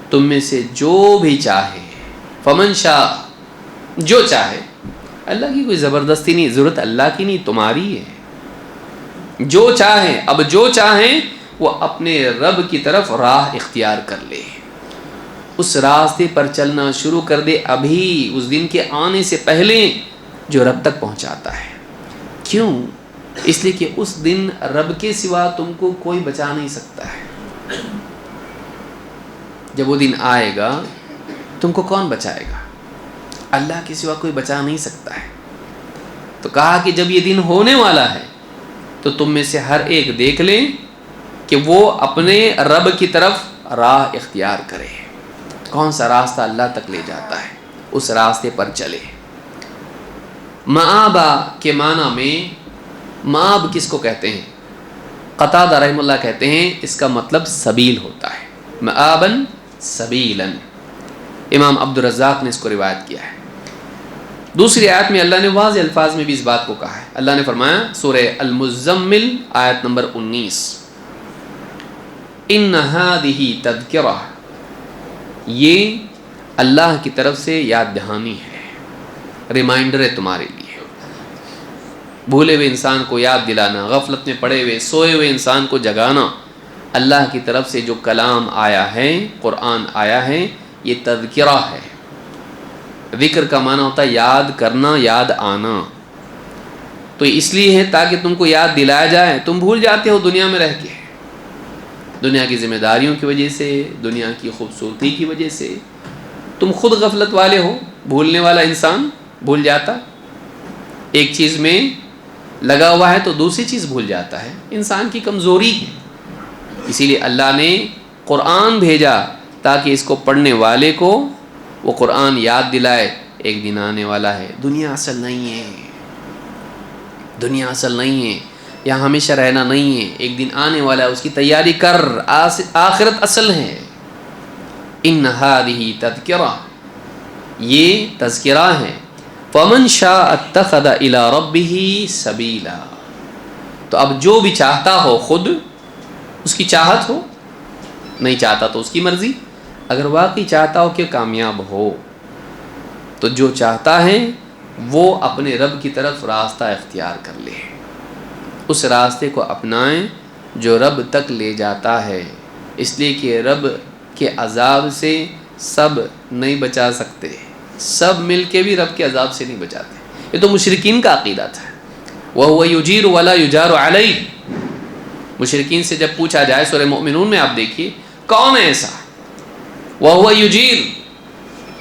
تم میں سے جو بھی چاہے, فمن شاء جو چاہے, اللہ کی کوئی زبردستی نہیں, ضرورت اللہ کی نہیں تمہاری ہے. جو چاہے, اب جو چاہیں وہ اپنے رب کی طرف راہ اختیار کر لے, اس راستے پر چلنا شروع کر دے ابھی, اس دن کے آنے سے پہلے جو رب تک پہنچاتا ہے. کیوں؟ اس لیے کہ اس دن رب کے سوا تم کو کوئی بچا نہیں سکتا ہے. جب وہ دن آئے گا تم کو کون بچائے گا؟ اللہ کے سوا کوئی بچا نہیں سکتا ہے. تو کہا کہ جب یہ دن ہونے والا ہے تو تم میں سے ہر ایک دیکھ لیں کہ وہ اپنے رب کی طرف راہ اختیار کرے. کون سا راستہ اللہ تک لے جاتا ہے, اس راستے پر چلے. مآبا کے معنی میں, مآب کس کو کہتے ہیں؟ قتادہ رحمہ اللہ کہتے ہیں اس کا مطلب سبیل ہوتا ہے, مآبن سبیلن. امام عبدالرزاق نے اس کو روایت کیا ہے. دوسری آیت میں اللہ نے واضح الفاظ میں بھی اس بات کو کہا ہے. اللہ نے فرمایا سورہ المزمل آیت نمبر 19, ان ھذہ تذکرہ, یہ اللہ کی طرف سے یاد دہانی ہے, ریمائنڈر ہے تمہارے لیے. بھولے ہوئے انسان کو یاد دلانا, غفلت میں پڑے ہوئے سوئے ہوئے انسان کو جگانا. اللہ کی طرف سے جو کلام آیا ہے, قرآن آیا ہے, یہ تذکرہ ہے. ذکر کا معنی ہوتا ہے یاد کرنا, یاد آنا. تو اس لیے ہے تاکہ تم کو یاد دلایا جائے. تم بھول جاتے ہو دنیا میں رہ کے, دنیا کی ذمہ داریوں کی وجہ سے, دنیا کی خوبصورتی کی وجہ سے. تم خود غفلت والے ہو, بھولنے والا انسان بھول جاتا. ایک چیز میں لگا ہوا ہے تو دوسری چیز بھول جاتا ہے, انسان کی کمزوری ہے. اسی لیے اللہ نے قرآن بھیجا تاکہ اس کو پڑھنے والے کو وہ قرآن یاد دلائے ایک دن آنے والا ہے. دنیا اصل نہیں ہے, دنیا اصل نہیں ہے. یہاں ہمیشہ رہنا نہیں ہے، ایک دن آنے والا ہے، اس کی تیاری کر، آخرت اصل ہے۔ ان ہذہ تذکرہ، یہ تذکرہ ہے، فمن شاء اتخذ الی ربہ سبیلا، تو اب جو بھی چاہتا ہو، خود اس کی چاہت ہو، نہیں چاہتا تو اس کی مرضی، اگر واقعی چاہتا ہو کہ کامیاب ہو تو جو چاہتا ہے وہ اپنے رب کی طرف راستہ اختیار کر لے، اس راستے کو اپنائیں جو رب تک لے جاتا ہے، اس لیے کہ رب کے عذاب سے سب نہیں بچا سکتے، سب مل کے بھی رب کے عذاب سے نہیں بچاتے۔ یہ تو مشرکین کا عقیدہ تھا، وَهُوَ يُجِيرُ وَلَا يُجَارُ عَلَيْهِ۔ مشرکین سے جب پوچھا جائے، سورہ مؤمنون میں آپ دیکھیے، کون ہے ایسا وَهُوَ يُجِيرُ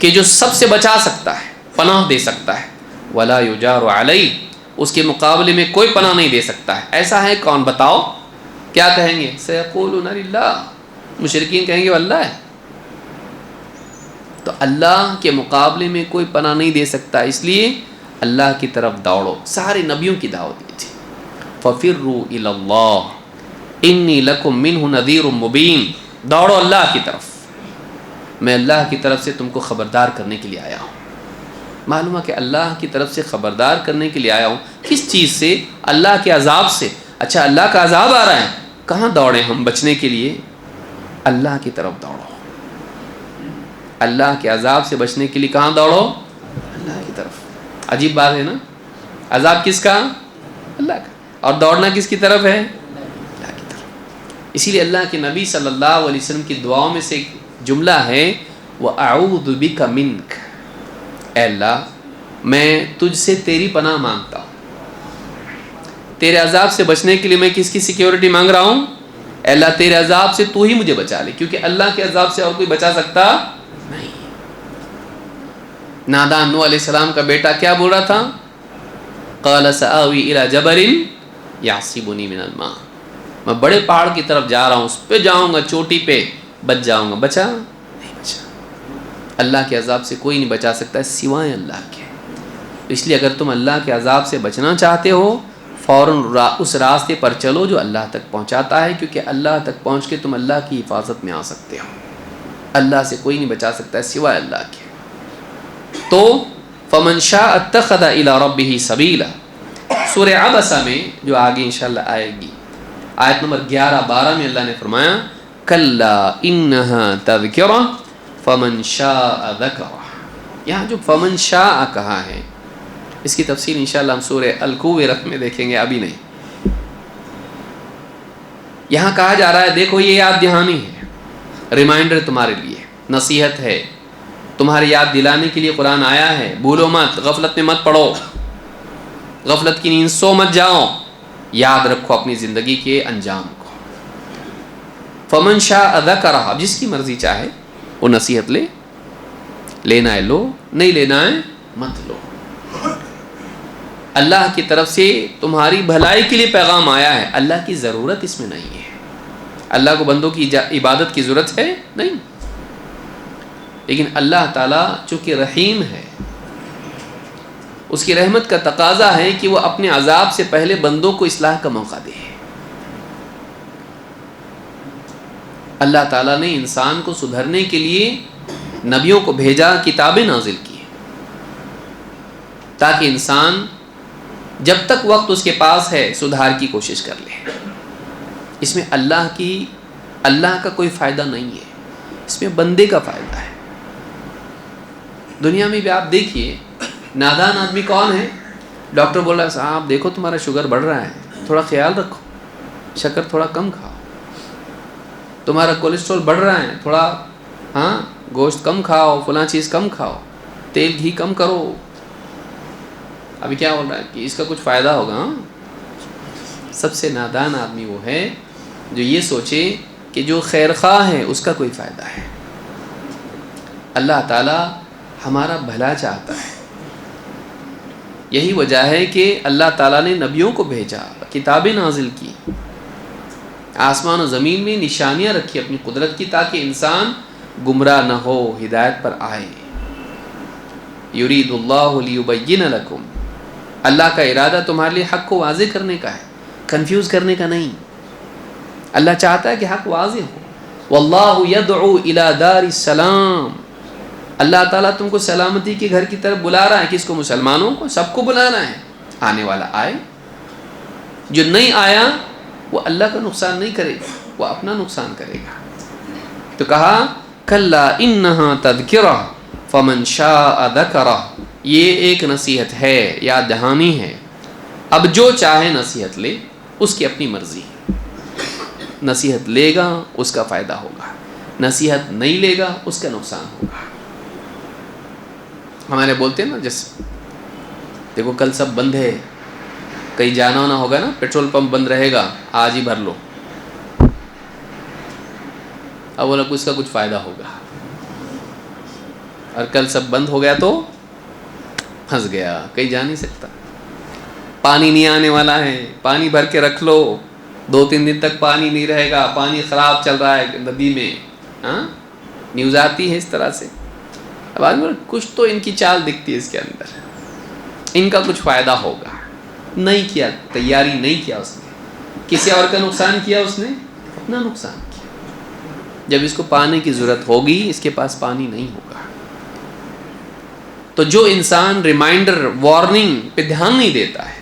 کہ جو سب سے بچا سکتا ہے، پناہ دے سکتا ہے، وَلَا يُجَارُ عَلَيْهِ اس کے مقابلے میں کوئی پناہ نہیں دے سکتا ہے، ایسا ہے کون بتاؤ؟ کیا کہیں گے؟ سَيَقُولُونَ لِلَّهِ، مشرکین کہیں گے وہ اللہ ہے۔ تو اللہ کے مقابلے میں کوئی پناہ نہیں دے سکتا، اس لیے اللہ کی طرف دوڑو۔ سارے نبیوں کی دعوت دی تھی، فَفِرُّوا إِلَى اللَّهِ إِنِّي لَكُمْ مِنْهُ نَذِيرٌ مُبِينٌ، دوڑو اللہ کی طرف، میں اللہ کی طرف سے تم کو خبردار کرنے کے لیے آیا ہوں۔ معلوم ہے کہ اللہ کی طرف سے خبردار کرنے کے لیے آیا ہوں، کس چیز سے؟ اللہ کے عذاب سے۔ اچھا اللہ کا عذاب آ رہا ہے، کہاں دوڑیں ہم بچنے کے لیے؟ اللہ کی طرف دوڑو، اللہ کے عذاب سے بچنے کے لیے کہاں دوڑو؟ اللہ کی طرف۔ عجیب بات ہے نا، عذاب کس کا؟ اللہ کا، اور دوڑنا کس کی طرف ہے؟ اللہ کی طرف۔ اسی لیے اللہ کے نبی صلی اللہ علیہ وسلم کی دعاؤں میں سے ایک جملہ ہے، وَأَعُوذُ بِكَ مِنْكَ، اے اللہ میں تجھ سے تیری پناہ مانگتا ہوں، تیرے عذاب سے بچنے کے لیے میں کس کی سیکیورٹی مانگ رہا ہوں؟ اے اللہ تیرے عذاب سے تو ہی مجھے بچا لے، کیونکہ اللہ کے عذاب سے اور کوئی بچا سکتا نہیں۔ نادان نوح علیہ السلام کا بیٹا کیا بول رہا تھا؟ قَالَ سَآوِي إِلَى جَبَلٍ يَعْصِمُنِي مِنَ الْمَاءِ، میں بڑے پہاڑ کی طرف جا رہا ہوں، اس پہ جاؤں گا، چوٹی پہ بچ جاؤں گا۔ بچا نہیں بچا، اللہ کے عذاب سے کوئی نہیں بچا سکتا ہے سوائے اللہ کے۔ اس لیے اگر تم اللہ کے عذاب سے بچنا چاہتے ہو، فوراً اس راستے پر چلو جو اللہ تک پہنچاتا ہے، کیونکہ اللہ تک پہنچ کے تم اللہ کی حفاظت میں آ سکتے ہو۔ اللہ سے کوئی نہیں بچا سکتا ہے سوائے اللہ کے۔ تو فَمَنْ شَاءَ اتَّخَذَ إِلَىٰ رَبِّهِ سَبِيلًا، سورہ عبسہ میں جو آگے انشاءاللہ آئے گی، آیت نمبر 11-12 میں اللہ نے فرمایا کَلَّا إِنَّهَا تَذْكِرَةٌ فَمَنْ شَاءَ ذَكَرَهُ۔ یہاں جو فَمَنْ شَاءَ کہا ہے، اس کی تفصیل انشاءاللہ ہم سورہ الکویرت میں دیکھیں گے، ابھی نہیں۔ یہاں کہا جا رہا ہے دیکھو یہ یاد دہانی ہے، ریمائنڈر تمہارے لیے، نصیحت ہے، تمہاری یاد دلانے کے لیے قرآن آیا ہے، بھولو مت، غفلت میں مت پڑو، غفلت کی نیند سو مت جاؤ، یاد رکھو اپنی زندگی کے انجام کو۔ فمن شاء ذکرہ، اب جس کی مرضی چاہے وہ نصیحت لے، لینا ہے لو، نہیں لینا ہے مت لو۔ اللہ کی طرف سے تمہاری بھلائی کے لیے پیغام آیا ہے، اللہ کی ضرورت اس میں نہیں ہے، اللہ کو بندوں کی عبادت کی ضرورت ہے نہیں، لیکن اللہ تعالیٰ چونکہ رحیم ہے، اس کی رحمت کا تقاضا ہے کہ وہ اپنے عذاب سے پہلے بندوں کو اصلاح کا موقع دے۔ اللہ تعالیٰ نے انسان کو سدھرنے کے لیے نبیوں کو بھیجا، کتابیں نازل کی، تاکہ انسان جب تک وقت اس کے پاس ہے سدھار کی کوشش کر لے۔ اس میں اللہ کا کوئی فائدہ نہیں ہے، اس میں بندے کا فائدہ ہے۔ دنیا میں بھی آپ دیکھیے، نادان آدمی کون ہے؟ ڈاکٹر بول رہا ہے صاحب دیکھو تمہارا شوگر بڑھ رہا ہے، تھوڑا خیال رکھو، شکر تھوڑا کم کھاؤ، تمہارا کولیسٹرول بڑھ رہا ہے، تھوڑا گوشت کم کھاؤ، فلاں چیز کم کھاؤ، تیل گھی کم کرو۔ ابھی کیا بول رہا ہے کہ اس کا کچھ فائدہ ہوگا؟ سب سے نادان آدمی وہ ہے جو یہ سوچے کہ جو خیر خواہ ہے اس کا کوئی فائدہ ہے۔ اللہ تعالیٰ ہمارا بھلا چاہتا ہے، یہی وجہ ہے کہ اللہ تعالیٰ نے نبیوں کو بھیجا، کتابیں نازل کی، آسمان و زمین میں نشانیاں رکھی اپنی قدرت کی، تاکہ انسان گمراہ نہ ہو، ہدایت پر آئے۔ یرید اللہ لیبین لکم، اللہ کا ارادہ تمہارے لیے حق کو واضح کرنے کا ہے۔ کنفیوز کرنے کا نہیں. اللہ چاہتا ہے کہ حق واضح ہو. واللہ یدعو الی دار السلام. اللہ تعالیٰ تم کو سلامتی کے گھر کی طرف بلا رہا ہے. کس کو؟ مسلمانوں کو. سب کو بلا رہا ہے. آنے والا آئے، جو نہیں آیا وہ اللہ کا نقصان نہیں کرے گا، وہ اپنا نقصان کرے گا. تو کہا کلا انہا تذکرہ فمن شاء ذکرہ. یہ ایک نصیحت ہے، یاد دہانی ہے. اب جو چاہے نصیحت لے، اس کی اپنی مرضی. نصیحت لے گا اس کا فائدہ ہوگا، نصیحت نہیں لے گا اس کا نقصان ہوگا. ہمارے بولتے ہیں نا، جیسے دیکھو کل سب بند ہے، کہیں جانا ہونا ہوگا نا، پیٹرول پمپ بند رہے گا، آج ہی بھر لو. اب بولا اس کا کچھ فائدہ ہوگا، اور کل سب بند ہو گیا تو پھنس گیا، کہیں جا نہیں سکتا. پانی نہیں آنے والا ہے، پانی بھر کے رکھ لو، 2-3 دن تک پانی نہیں رہے گا، پانی خراب چل رہا ہے ندی میں. ہاں، نیوز آتی ہے اس طرح سے. اب آدمی کچھ تو ان کی چال دکھتی ہے اس کے اندر، ان کا کچھ فائدہ ہوگا. نہیں کیا، تیاری نہیں کیا اس نے، کسی اور کا نقصان کیا، اس نے اپنا نقصان کیا. جب اس کو پانی کی ضرورت ہوگی، اس کے پاس پانی نہیں ہوگا. تو جو انسان ریمائنڈر، وارننگ پہ دھیان نہیں دیتا ہے،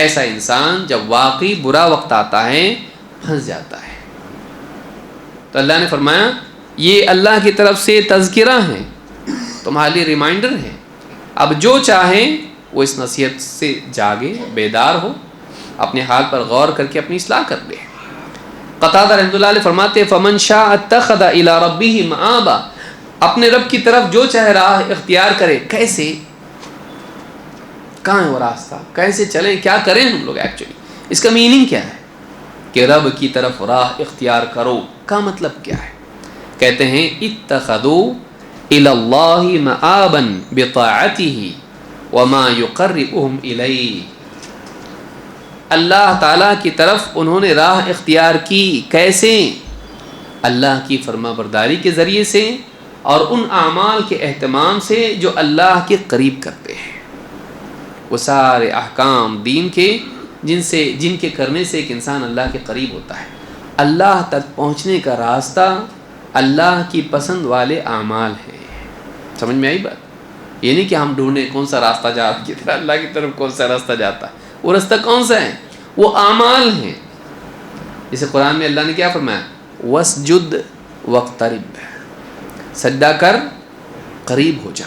ایسا انسان جب واقعی برا وقت آتا ہے پھنس جاتا ہے. تو اللہ نے فرمایا یہ اللہ کی طرف سے تذکرہ ہے، تمہارے لیے ریمائنڈر ہے. اب جو چاہے وہ اس نصیحت سے جاگے، بیدار ہو، اپنے حال پر غور کر کے اپنی اصلاح کر دے. قتادہ رحمۃ اللہ علیہ فرماتے فمن شاء اتخذ الی ربہ مآبا. اپنے رب کی طرف جو چاہے راہ اختیار کرے. کیسے؟ کہاں ہے وہ راستہ؟ کیسے چلیں؟ کیا کریں ہم لوگ ایکچولی؟ اس کا میننگ کیا ہے کہ رب کی طرف راہ اختیار کرو کا مطلب کیا ہے؟ کہتے ہیں اتخذوا الی اللہ مآبا بطاعتہ وما یقربہم الیہ. اللہ تعالیٰ کی طرف انہوں نے راہ اختیار کی. کیسے؟ اللہ کی فرما برداری کے ذریعے سے، اور ان اعمال کے اہتمام سے جو اللہ کے قریب کرتے ہیں. وہ سارے احکام دین کے جن کے کرنے سے ایک انسان اللہ کے قریب ہوتا ہے. اللہ تک پہنچنے کا راستہ اللہ کی پسند والے اعمال ہیں. سمجھ میں آئی بات؟ یہ نہیں کہ ہم ڈھونڈیں کون سا راستہ جاتا ہے، اللہ کی طرف کون سا راستہ جاتا ہے. وہ راستہ کون سا ہے؟ وہ اعمال ہیں. جیسے قرآن میں اللہ نے کیا فرمایا؟ وَاسْجُدْ وَاقْتَرِبْ. سجدہ کر، قریب ہو جا.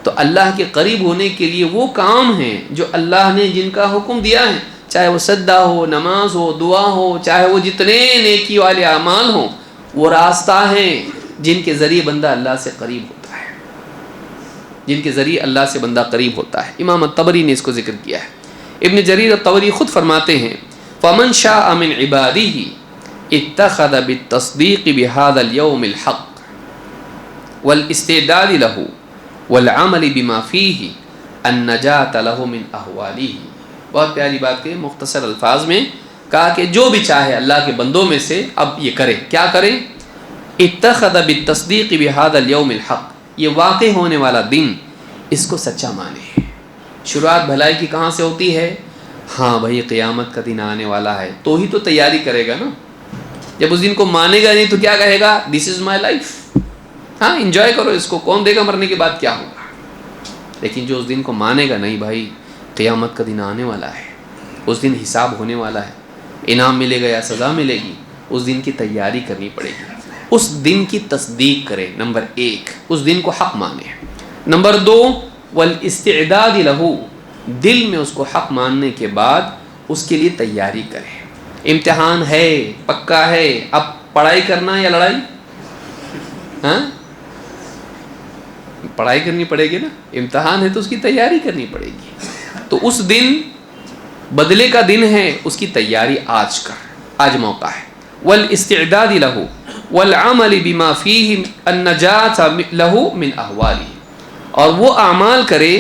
تو اللہ کے قریب ہونے کے لیے وہ کام ہیں جو اللہ نے جن کا حکم دیا ہے، چاہے وہ سجدہ ہو، نماز ہو، دعا ہو، چاہے وہ جتنے نیکی والے اعمال ہوں، وہ راستہ ہیں جن کے ذریعے بندہ اللہ سے قریب ہوتا ہے، جن کے ذریعے اللہ سے بندہ قریب ہوتا ہے. امام الطبری نے اس کو ذکر کیا ہے. ابن جریر الطبری خود فرماتے ہیں فمن شاء من عباده اتخذ بالتصدیق بهذا اليوم الحق والاستعداد له والعمل بما فيه النجاة له من احواله. بہت پیاری بات کہ مختصر الفاظ میں کہا کہ جو بھی چاہے اللہ کے بندوں میں سے اب یہ کرے. کیا کرے؟ اتخذ بالتصدیق بهذا اليوم الحق. یہ واقع ہونے والا دن، اس کو سچا مانے. شروعات بھلائی کی کہاں سے ہوتی ہے؟ ہاں بھائی قیامت کا دن آنے والا ہے تو ہی تو تیاری کرے گا نا. جب اس دن کو مانے گا نہیں تو کیا کہے گا؟ دس از مائی لائف. ہاں انجوائے کرو اس کو، کون دے گا مرنے کے بعد کیا ہوگا. لیکن جو اس دن کو مانے گا نہیں بھائی قیامت کا دن آنے والا ہے، اس دن حساب ہونے والا ہے، انعام ملے گا یا سزا ملے گی، اس دن کی تیاری کرنی پڑے گی. اس دن کی تصدیق کرے. نمبر 1 اس دن کو حق مانے. نمبر 2 والاستعداد له. دل میں اس کو حق ماننے کے بعد اس کے لیے تیاری کرے. امتحان ہے، پکا ہے، اب پڑھائی کرنا یا لڑائی؟ ہاں پڑھائی کرنی پڑے گی نا. امتحان ہے تو اس کی تیاری کرنی پڑے گی. تو اس دن بدلے کا دن ہے، اس کی تیاری آج کر، آج موقع ہے. والاستعداد له والعمل بما فيه النجاة له من احواله. اور وہ اعمال کرے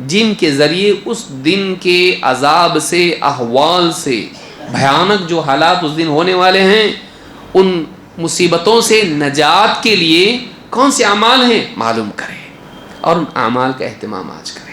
جن کے ذریعے اس دن کے عذاب سے، احوال سے، بھیانک جو حالات اس دن ہونے والے ہیں، ان مصیبتوں سے نجات کے لیے کون سے اعمال ہیں معلوم کرے اور ان اعمال کا اہتمام آج کرے.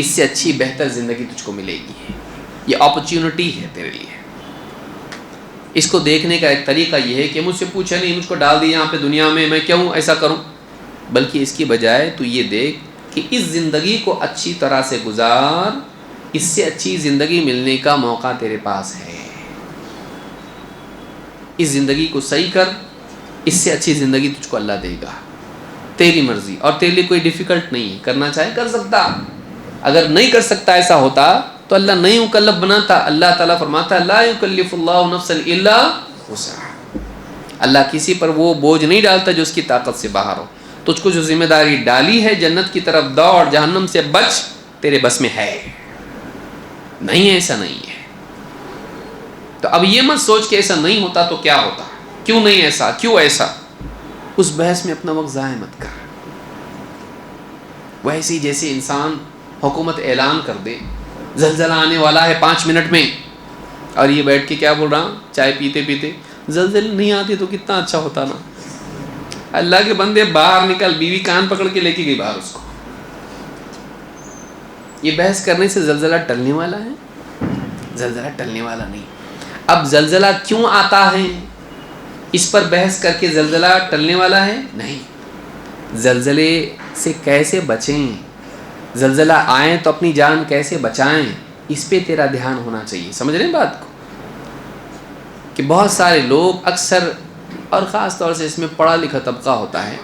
اس سے اچھی بہتر زندگی تجھ کو ملے گی. یہ اپرچونٹی ہے تیرے لیے. اس کو دیکھنے کا ایک طریقہ یہ ہے کہ مجھ سے پوچھا نہیں، مجھ کو ڈال دیا یہاں پہ دنیا میں کیوں ایسا کروں، بلکہ اس کی بجائے تو یہ دیکھ کہ اس زندگی کو اچھی طرح سے گزار، اس سے اچھی زندگی ملنے کا موقع تیرے پاس ہے. اس زندگی کو صحیح کر، اس سے اچھی زندگی تجھ کو اللہ دے گا. تیری مرضی، اور تیرے لیے کوئی ڈیفیکلٹ نہیں ہے. کرنا چاہے کر سکتا، اگر نہیں کر سکتا ایسا ہوتا تو اللہ نہیں مکلف بناتا. اللہ تعالیٰ فرماتا ہے لا یکلف اللہ نفسا الا وسعها. اللہ کسی پر وہ بوجھ نہیں ڈالتا جو اس کی طاقت سے باہر ہو. تجھ کو جو ذمہ داری ڈالی ہے جنت کی طرف دوڑ، جہنم سے بچ، تیرے بس میں ہے. نہیں ایسا نہیں ہے. تو اب یہ مت سوچ کہ ایسا نہیں ہوتا تو کیا ہوتا، کیوں نہیں ایسا، کیوں ایسا. اس بحث میں اپنا وقت ضائع مت کر. ویسے ہی جیسے انسان حکومت اعلان کر دے زلزلہ آنے والا ہے 5 منٹ میں، اور یہ بیٹھ کے کیا بول رہا ہوں، چائے پیتے پیتے زلزلے نہیں آتے تو کتنا اچھا ہوتا نا. اللہ کے بندے باہر نکل، بیوی کان پکڑ کے لے کے گئی باہر اس کو. یہ بحث کرنے سے زلزلہ ٹلنے والا ہے؟ زلزلہ ٹلنے والا نہیں. اب زلزلہ کیوں آتا ہے اس پر بحث کر کے زلزلہ ٹلنے والا ہے؟ نہیں. زلزلے سے کیسے بچیں، زلزلہ آئیں تو اپنی جان کیسے بچائیں، اس پہ تیرا دھیان ہونا چاہیے. سمجھ رہے ہیں بات کو؟ کہ بہت سارے لوگ اکثر، اور خاص طور سے اس میں پڑھا لکھا طبقہ ہوتا ہے،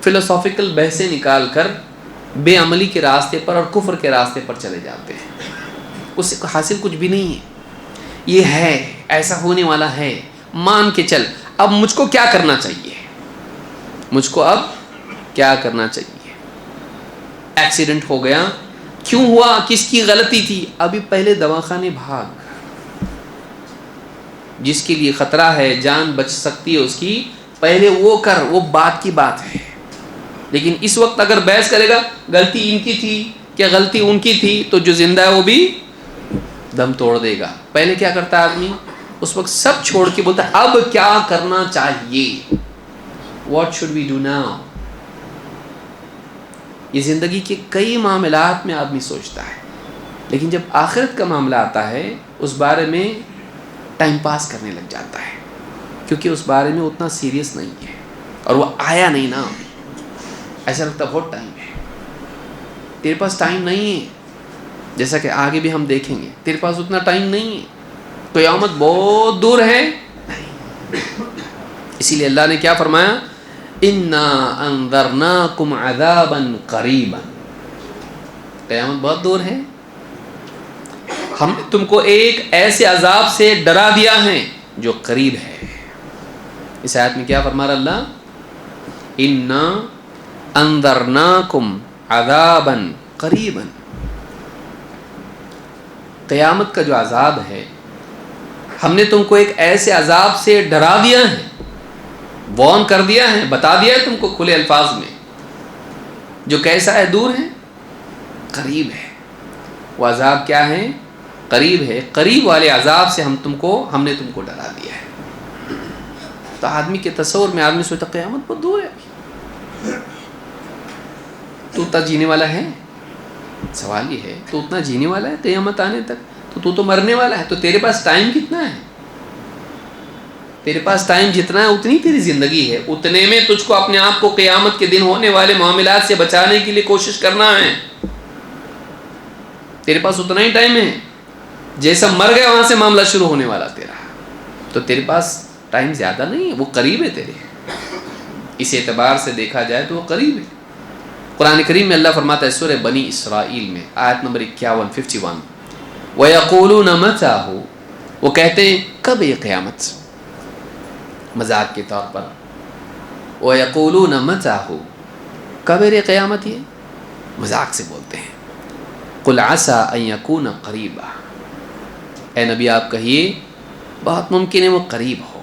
فلسافیکل بحثیں نکال کر بے عملی کے راستے پر اور کفر کے راستے پر چلے جاتے ہیں. اس سے حاصل کچھ بھی نہیں ہے. یہ ہے، ایسا ہونے والا ہے، مان کے چل. اب مجھ کو کیا کرنا چاہیے، مجھ کو اب کیا کرنا چاہیے. ایکسیڈنٹ ہو گیا، کیوں ہوا، کس کی غلطی تھی، ابھی پہلے دواخانے بھاگ. جس کے لیے خطرہ ہے، جان بچ سکتی ہے اس کی، پہلے وہ کر، وہ بات کی بات ہے. لیکن اس وقت اگر بحث کرے گا غلطی ان کی تھی کیا غلطی ان کی تھی، تو جو زندہ ہے وہ بھی دم توڑ دے گا. پہلے کیا کرتا ہے آدمی، اس وقت سب چھوڑ کے بولتا ہے اب کیا کرنا چاہیے، what should we do now. یہ زندگی کے کئی معاملات میں آدمی سوچتا ہے، لیکن جب آخرت کا معاملہ آتا ہے اس بارے میں ٹائم پاس کرنے لگ جاتا ہے، کیونکہ اس بارے میں اتنا سیریس نہیں ہے، اور وہ آیا نہیں نا. ایسا لگتا بہت ٹائم ہے، تیرے پاس ٹائم نہیں ہے. جیسا کہ آگے بھی ہم دیکھیں گے، تیرے پاس اتنا ٹائم نہیں ہے. قیامت بہت دور ہے نہیں. اسی لیے اللہ نے کیا فرمایا، انا انذرناکم عذابا قریبا. قیامت بہت دور ہے، ہم نے تم کو ایک ایسے عذاب سے ڈرا دیا ہے جو قریب ہے. اس آیت میں کیا فرما رہا اللہ، انا انذرناکم عذابا قریبا. قیامت کا جو عذاب ہے، ہم نے تم کو ایک ایسے عذاب سے ڈرا دیا ہے، وارن کر دیا ہے، بتا دیا ہے تم کو کھلے الفاظ میں، جو کیسا ہے، دور ہے، قریب ہے. وہ عذاب کیا ہے، قریب ہے. قریب والے عذاب سے ہم نے تم کو ڈرا دیا ہے. تو آدمی کے تصور میں آدمی سوچتا قیامت بہت دور ہے. تو اتنا جینے والا ہے؟ سوال یہ ہے، تو اتنا جینے والا ہے قیامت آنے تک؟ تو مرنے والا ہے. تو تیرے پاس ٹائم کتنا ہے؟ تیرے پاس ٹائم جتنا ہے اتنی تیری زندگی ہے. اتنے میں تجھ کو اپنے آپ کو قیامت کے دن ہونے والے معاملات سے بچانے کے لیے کوشش کرنا ہے. تیرے پاس اتنا ہی ٹائم ہے. جیسا مر گیا وہاں سے معاملہ شروع ہونے والا تیرا. تو تیرے پاس ٹائم زیادہ نہیں ہے، وہ قریب ہے تیرے. اس اعتبار سے دیکھا جائے تو وہ قریب ہے. قرآن کریم میں اللہ فرماتا ہے سورہ بنی اسرائیل میں آیت نمبر 51 وَيَقُولُونَ مَتَىٰ، وہ کہتے ہیں کب یہ قیامت، مذاق کے طور پر. وَيَقُولُونَ مَتَىٰ، کب یہ قیامت، یہ مذاق سے بولتے ہیں. قُلْ عَسَىٰ أَن يَكُونَ قَرِيبًا، اے نبی آپ کہیے بہت ممکن ہے وہ قریب ہو.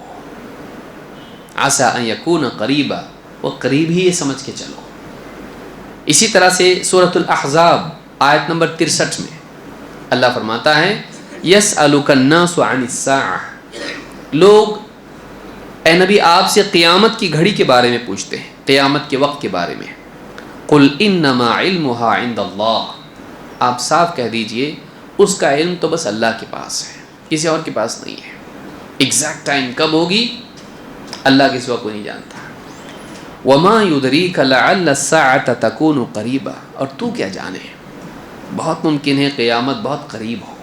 عَسَىٰ أَن يَكُونَ قَرِيبًا، وہ قریب ہی سمجھ کے چلو. اسی طرح سے سورۃ الاحزاب آیت نمبر 63 میں اللہ فرماتا ہے یسألک الناس عن الساعة، لوگ اے نبی آپ سے قیامت کی گھڑی کے بارے میں پوچھتے ہیں، قیامت کے وقت کے بارے میں. قل انما علمها عند اللہ، آپ صاف کہہ دیجئے اس کا علم تو بس اللہ کے پاس ہے، کسی اور کے پاس نہیں ہے۔ ایگزیکٹ ٹائم کب ہوگی اللہ کے سوا کوئی نہیں جانتا۔ وما یدریک لعل الساعة تکون قریبا، اور تو کیا جانے بہت ممکن ہے قیامت بہت قریب ہو،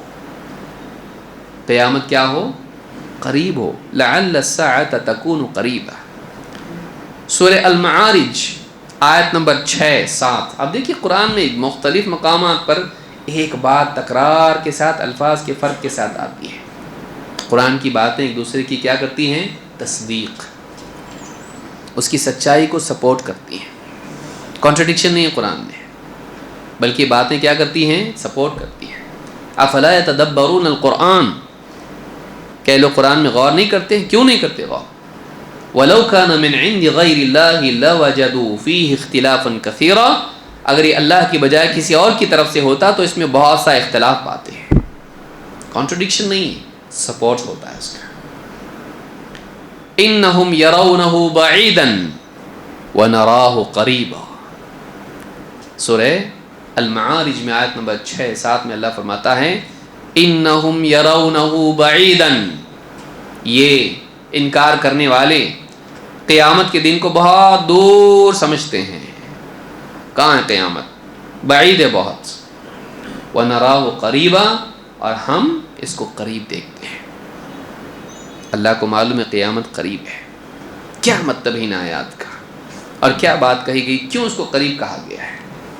قیامت کیا ہو؟ قریب ہو۔ لعل الساعة تکون قریبا، سورہ المعارج آیت نمبر 6-7۔ اب دیکھیے قرآن میں مختلف مقامات پر ایک بات تکرار کے ساتھ، الفاظ کے فرق کے ساتھ آتی ہے۔ قرآن کی باتیں ایک دوسرے کی کیا کرتی ہیں؟ تصدیق، اس کی سچائی کو سپورٹ کرتی ہیں۔ کانٹرڈکشن نہیں ہے قرآن میں، بلکہ باتیں کیا کرتی ہیں؟ سپورٹ کرتی ہیں۔ افلا یتدبرون القرآن، کہ لوگ قرآن میں غور نہیں کرتے؟ کیوں نہیں کرتے غور؟ وَلَوْ كَانَ مِنْ عِنْدِ غَيْرِ اللَّهِ لَوَجَدُوا فِيهِ اخْتِلَافًا كَثِيرًا، اگر یہ اللہ کی بجائے کسی اور کی طرف سے ہوتا تو اس میں بہت سا اختلاف پاتے ہیں۔ کانٹرڈکشن نہیں ہے، سپورٹ ہوتا ہے اس کا۔ إِنَّهُمْ يَرَوْنَهُ بَعِيدًا وَنَرَاهُ قَرِيبًا، سورہ المعارج میں آیت نمبر 6-7 میں اللہ فرماتا ہے إِنَّهُمْ يَرَوْنَهُ بَعِيدًا، یہ انکار کرنے والے قیامت کے دن کو بہت دور سمجھتے ہیں۔ کہاں ہے قیامت؟ بعید ہے بہت۔ وَنَرَاهُ قَرِيبًا، اور ہم اس کو قریب دیکھتے ہیں۔ اللہ کو معلوم ہے قیامت قریب ہے۔ کیا مطلب ہے ان آیات کا، اور کیا بات کہی گئی، کیوں اس کو قریب کہا گیا ہے؟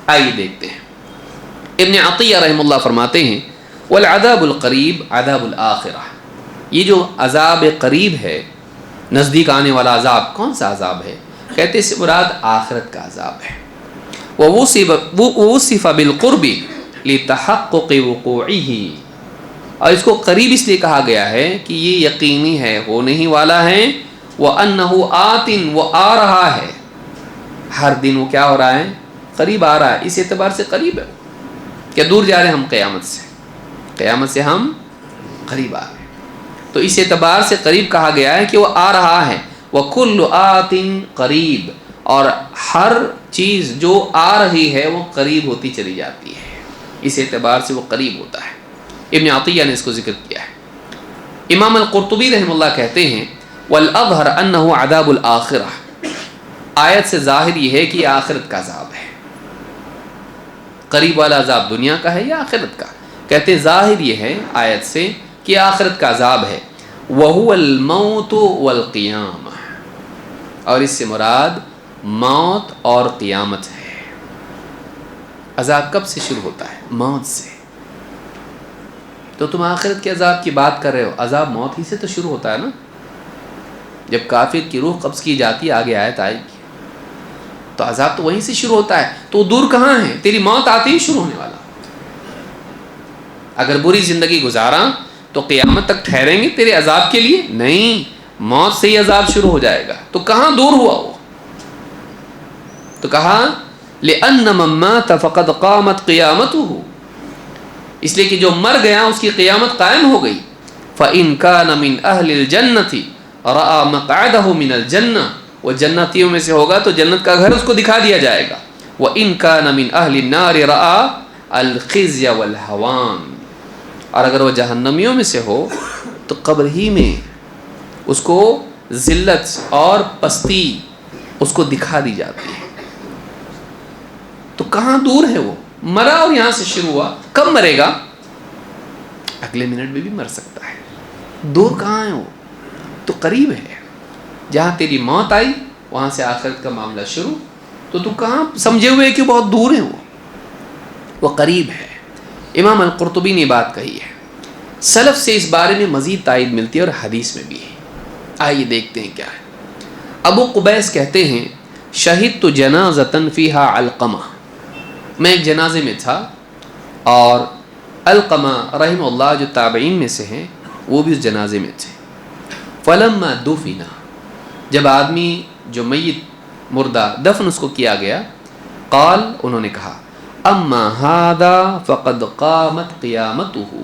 آئیے دیکھتے ہیں۔ ابن عطیہ رحمہ اللہ فرماتے ہیں والعذاب القریب عذاب الآخرہ، یہ جو عذاب قریب ہے، نزدیک آنے والا عذاب، کون سا عذاب ہے؟ کہتے اس سے مراد آخرت کا عذاب ہے۔ وَوُصِفَ بِالْقُرْبِ لِتَحَقُّقِ وُقُوعِهِ، اور اس کو قریب اس لیے کہا گیا ہے کہ یہ یقینی ہے، ہونے ہی والا ہے۔ وَأَنَّهُ آتٍ، وہ آ رہا ہے، ہر دن وہ کیا ہو رہا ہے؟ قریب آ رہا ہے۔ اس اعتبار سے قریب ہے کہ دور جا رہے ہیں ہم قیامت سے، قیامت سے ہم قریب آ رہے ہیں، تو اس اعتبار سے قریب کہا گیا ہے کہ وہ آ رہا ہے۔ وَكُلُّ آتٍ قریب، اور ہر چیز جو آ رہی ہے وہ قریب ہوتی چلی جاتی ہے، اس اعتبار سے وہ قریب ہوتا ہے۔ ابن عطیہ نے اس کو ذکر کیا ہے۔ امام القرطبی رحمہ اللہ کہتے ہیں وَالْأَظْهَرَ أَنَّهُ عَذَابُ الْآخِرَةِ، آیت سے ظاہر یہ ہے کہ یہ آخرت کا عذاب ہے۔ قریب والا عذاب دنیا کا ہے یا آخرت کا؟ کہتے ہیں ظاہر یہ ہے آیت سے کہ آخرت کا عذاب ہے۔ وَهُوَ الْمَوْتُ وَالْقِيَامَةُ، اور اس سے مراد موت اور قیامت ہے۔ عذاب کب سے شروع ہوتا ہے؟ موت سے۔ تو تم آخرت کے عذاب کی بات کر رہے ہو، عذاب موت ہی سے تو شروع ہوتا ہے نا۔ جب کافر کی روح قبض کی جاتی ہے، آگے آیت آئے گی، تو عذاب تو وہیں سے شروع ہوتا ہے۔ تو دور کہاں ہے؟ تیری موت آتے ہی شروع ہونے والا۔ اگر بری زندگی گزارا تو قیامت تک ٹھہریں گے تیرے عذاب کے لیے؟ نہیں، موت سے ہی عذاب شروع ہو جائے گا۔ تو کہاں دور ہوا وہ؟ تو کہا لِأَنَّ مَن مَّاتَ فَقَدْ قَامَتْ قِيَامَتُهُ، اس لیے کہ جو مر گیا اس کی قیامت قائم ہو گئی۔ فَإِن كَانَ مِنْ أَهْلِ الْجَنَّةِ رَأَى مَقْعَدَهُ مِنَ الْجَنَّةِ، وہ جنتیوں میں سے ہوگا تو جنت کا گھر اس کو دکھا دیا جائے گا۔ وَإِن كَانَ مِنْ أَهْلِ النَّارِ رَأَى الْخِزْيَ وَالْهَوَانَ، اور اگر وہ جہنمیوں میں سے ہو تو قبر ہی میں اس کو ذلت اور پستی اس کو دکھا دی جاتی ہے۔ تو کہاں دور ہے وہ؟ مرا اور یہاں سے شروع ہوا۔ کب مرے گا؟ اگلے منٹ میں بھی مر سکتا ہے۔ دور کہاں ہے وہ؟ تو قریب ہے۔ جہاں تیری موت آئی وہاں سے آخرت کا معاملہ شروع، تو کہاں سمجھے ہوئے کہ بہت دور ہے وہ قریب ہے۔ امام القرطبی نے بات کہی ہے۔ سلف سے اس بارے میں مزید تائید ملتی ہے اور حدیث میں بھی ہے۔ آئیے دیکھتے ہیں کیا ہے۔ ابو قبیس کہتے ہیں شہدت جنازۃ فیہا علقمہ، میں ایک جنازے میں تھا اور علقمہ رحمہ اللہ جو تابعین میں سے ہیں وہ بھی اس جنازے میں تھے۔ فلما دفن، جب آدمی جو میت مردہ دفن اس کو کیا گیا، قال، انہوں نے کہا اما ھذا فقد قامت قیامتہ،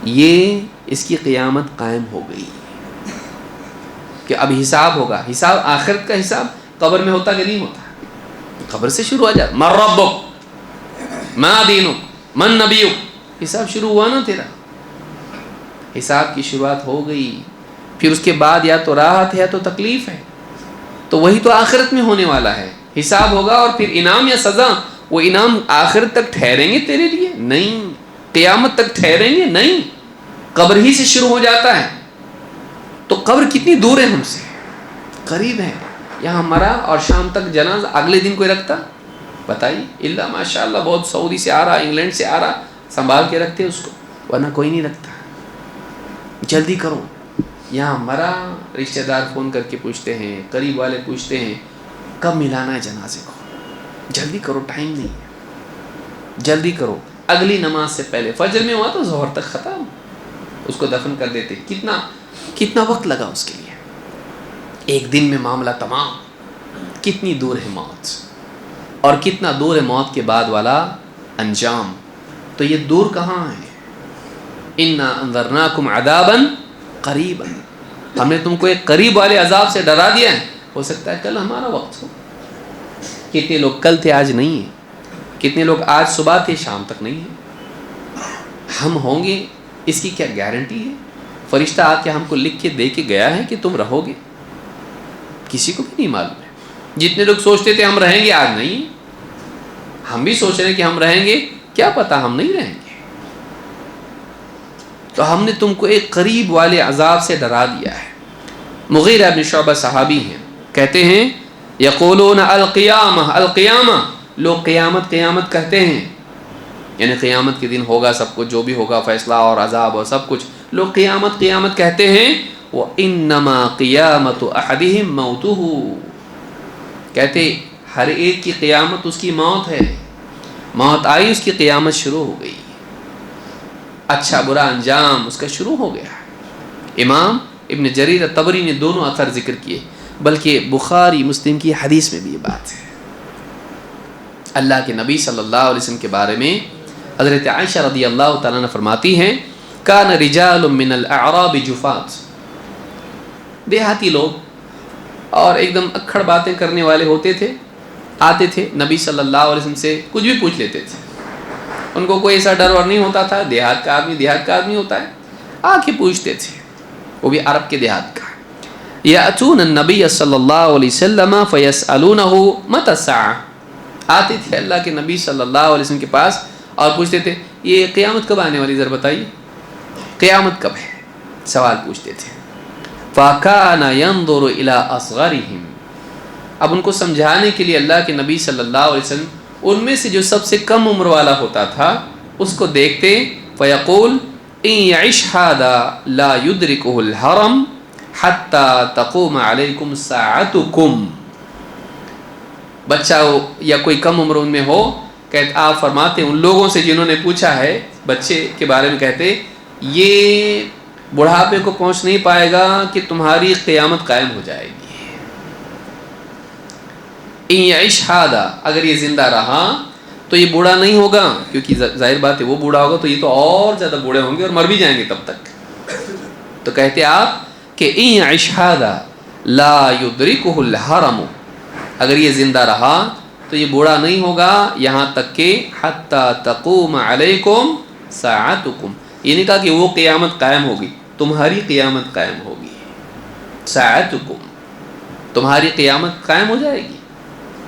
یہ اس کی قیامت قائم ہو گئی، کہ اب حساب ہوگا۔ حساب آخرت کا حساب قبر میں ہوتا کہ نہیں ہوتا؟ قبر سے شروع ہو جاتا۔ من ربک، ما دینک، من نبیک, حساب شروع ہوا نا تیرا, حساب کی شروعات ہو گئی. پھر اس کے بعد یا تو راحت ہے یا تو تکلیف ہے, تو وہی تو آخرت میں ہونے والا ہے. حساب ہوگا اور پھر انعام یا سزا. وہ انعام آخرت تک ٹھہریں گے تیرے لیے؟ نہیں. قیامت تک ٹھہریں گے؟ نہیں. قبر ہی سے شروع ہو جاتا ہے. تو قبر کتنی دور ہے ہم سے؟ قریب ہے. یہاں مرا اور شام تک جنازہ اگلے دن کوئی رکھتا؟ بتائیے. اللہ ماشاء اللہ بہت سعودی سے آ رہا, انگلینڈ سے آ رہا, سنبھال کے رکھتے اس کو, ورنہ کوئی نہیں رکھتا. جلدی کرو. یہاں مرا, رشتہ دار فون کر کے پوچھتے ہیں, قریب والے پوچھتے ہیں کب ملانا ہے جنازے کو, جلدی کرو, ٹائم نہیں ہے, جلدی کرو. اگلی نماز سے پہلے, فجر میں ہوا تو ظہر تک ختم, اس کو دفن کر دیتے. کتنا وقت لگا اس کے لیے؟ ایک دن میں معاملہ تمام. کتنی دور ہے موت, اور کتنا دور ہے موت کے بعد والا انجام. تو یہ دور کہاں ہے؟ انا انذرناکم عذابا قریبا, ہم نے تم کو ایک قریب والے عذاب سے ڈرا دیا ہے. ہو سکتا ہے کل ہمارا وقت ہو. کتنے لوگ کل تھے آج نہیں ہیں, کتنے لوگ آج صبح تھے شام تک نہیں ہیں. ہم ہوں گے اس کی کیا گارنٹی ہے؟ فرشتہ آ کے ہم کو لکھ کے دے کے گیا ہے کہ تم رہو گے؟ کسی کو بھی نہیں معلوم ہے. جتنے لوگ سوچتے تھے ہم رہیں گے, آج نہیں. ہم بھی سوچ رہے ہیں کہ ہم رہیں گے, کیا پتا ہم نہیں رہیں گے. تو ہم نے تم کو ایک قریب والے عذاب سے ڈرا دیا ہے. مغیرہ بن شعبہ صحابی ہیں, کہتے ہیں یقولون القیامہ القیامہ, لوگ قیامت قیامت کہتے ہیں, یعنی قیامت کے دن ہوگا سب کچھ, جو بھی ہوگا فیصلہ اور عذاب اور سب کچھ. لوگ قیامت قیامت کہتے ہیں. وَإِنَّمَا قِيَامَةُ أَحَدِهِمْ مَوْتُهُ, کہتے ہر ایک کی قیامت اس کی موت ہے. موت آئی, اس کی قیامت شروع ہو گئی. اچھا برا انجام اس کا شروع ہو گیا. امام ابن جریر الطبری نے دونوں اثر ذکر کیے, بلکہ بخاری مسلم کی حدیث میں بھی یہ بات ہے. اللہ کے نبی صلی اللہ علیہ وسلم کے بارے میں حضرت عائشہ رضی اللہ تعالیٰ عنہ فرماتی ہیں کان رجال من الاعراب جفات, دیہاتی لوگ اور ایک دم اکھڑ باتیں کرنے والے ہوتے تھے, آتے تھے نبی صلی اللہ علیہ وسلم سے کچھ بھی پوچھ لیتے تھے. ان کو کوئی ایسا ڈر ور نہیں ہوتا تھا, دیہات کا آدمی ہوتا ہے, آ کے پوچھتے تھے, وہ بھی عرب کے دیہات کا. یأتون النبی صلی اللہ علیہ وسلم فیسألونہ متی الساعہ, آتے تھے اللہ کے نبی صلی اللہ علیہ وسلم کے پاس اور پوچھتے تھے یہ قیامت کب آنے والی, ذرا بتائیے قیامت کب ہے, سوال پوچھتے تھے. فَكَانَ يَنْظُرُ إِلَىٰ أَصْغَرِهِمْ, اب ان کو سمجھانے کے لیے اللہ کے نبی صلی اللہ علیہ وسلم ان میں سے جو سب سے کم عمر والا ہوتا تھا اس کو دیکھتے. فَيَقُولُ إِنْ يَعِشْ هَذَا لَا يُدْرِكُهُ الْحَرَمْ حَتَّى تَقُومَ عَلَيْكُمْ سَاعَتُكُمْ, بچہ ہو یا کوئی کم عمر ان میں ہو, کہتے آپ فرماتے ان لوگوں سے جنہوں نے پوچھا ہے بچے کے بارے میں, کہتے یہ بڑھاپے کو پہنچ نہیں پائے گا کہ تمہاری قیامت قائم ہو جائے گی. ان یعش ھذا, اگر یہ زندہ رہا تو یہ بوڑھا نہیں ہوگا, کیونکہ ظاہر بات ہے وہ بوڑھا ہوگا تو یہ تو اور زیادہ بوڑھے ہوں گے اور مر بھی جائیں گے تب تک. تو کہتے آپ کہ ان یعش ھذا لا یدرکہ الحرم, اگر یہ زندہ رہا تو یہ بوڑھا نہیں ہوگا یہاں تک کہ حتی تقوم علیکم ساعتکم, یہ نہیں کہا کہ وہ قیامت قائم ہوگی, تمہاری قیامت قائم ہوگی. ساعتکم, تمہاری قیامت قائم ہو جائے گی,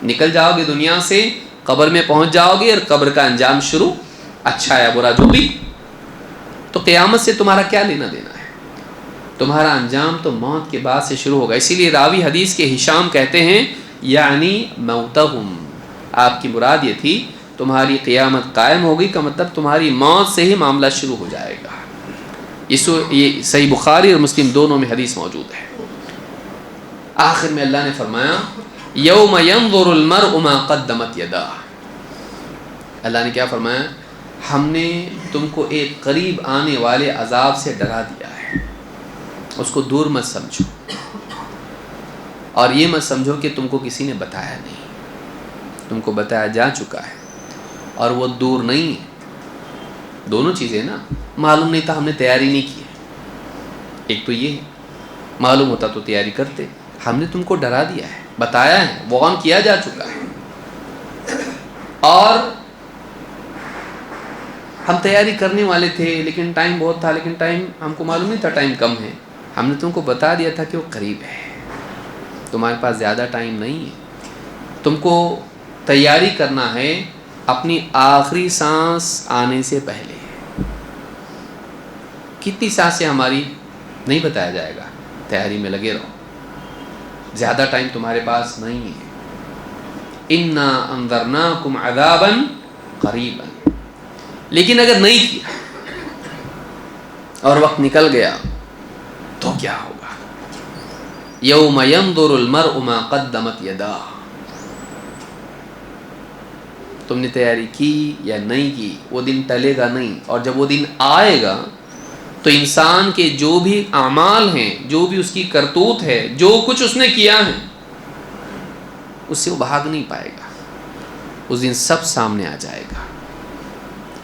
نکل جاؤ گے دنیا سے, قبر میں پہنچ جاؤ گے اور قبر کا انجام شروع, اچھا یا برا جو بھی. تو قیامت سے تمہارا کیا لینا دینا ہے؟ تمہارا انجام تو موت کے بعد سے شروع ہوگا. اسی لیے راوی حدیث کے ہشام کہتے ہیں یعنی موتہم, آپ کی مراد یہ تھی تمہاری قیامت قائم ہوگی کا مطلب تمہاری موت سے ہی معاملہ شروع ہو جائے گا. یہ صحیح بخاری اور مسلم دونوں میں حدیث موجود ہے. آخر میں اللہ نے فرمایا یوم ینظر المرء ما قدمت یداہ, اللہ نے کیا فرمایا, ہم نے تم کو ایک قریب آنے والے عذاب سے ڈرا دیا ہے, اس کو دور مت سمجھو, اور یہ مت سمجھو کہ تم کو کسی نے بتایا نہیں, تم کو بتایا جا چکا ہے اور وہ دور نہیں ہے. دونوں چیزیں نا, معلوم نہیں تھا ہم نے تیاری نہیں کی, ایک تو یہ معلوم ہوتا تو تیاری کرتے, ہم نے تم کو ڈرا دیا ہے, بتایا ہے, وارن کیا جا چکا ہے. اور ہم تیاری کرنے والے تھے لیکن ٹائم بہت تھا، لیکن ٹائم ہم کو معلوم نہیں تھا ٹائم کم ہے، ہم نے تم کو بتا دیا تھا کہ وہ قریب ہے، تمہارے پاس زیادہ ٹائم نہیں ہے، تم کو تیاری کرنا ہے اپنی آخری سانس آنے سے پہلے۔ کتنی سانسیں ہماری نہیں بتایا جائے گا، تیاری میں لگے رہو، زیادہ ٹائم تمہارے پاس نہیں ہے۔ اِنَّا أَنذَرْنَاكُمْ عَذَابًا قَرِيبًا، لیکن اگر نہیں کیا اور وقت نکل گیا تو کیا ہوگا؟ يَوْمَ يَنظُرُ الْمَرْءُ مَا قَدَّمَتْ يَدَاهُ، تم نے تیاری کی یا نہیں کی، وہ دن ٹلے گا نہیں، اور جب وہ دن آئے گا تو انسان کے جو بھی اعمال ہیں، جو بھی اس کی کرتوت ہے، جو کچھ اس نے کیا ہے، اس سے وہ بھاگ نہیں پائے گا، اس دن سب سامنے آ جائے گا۔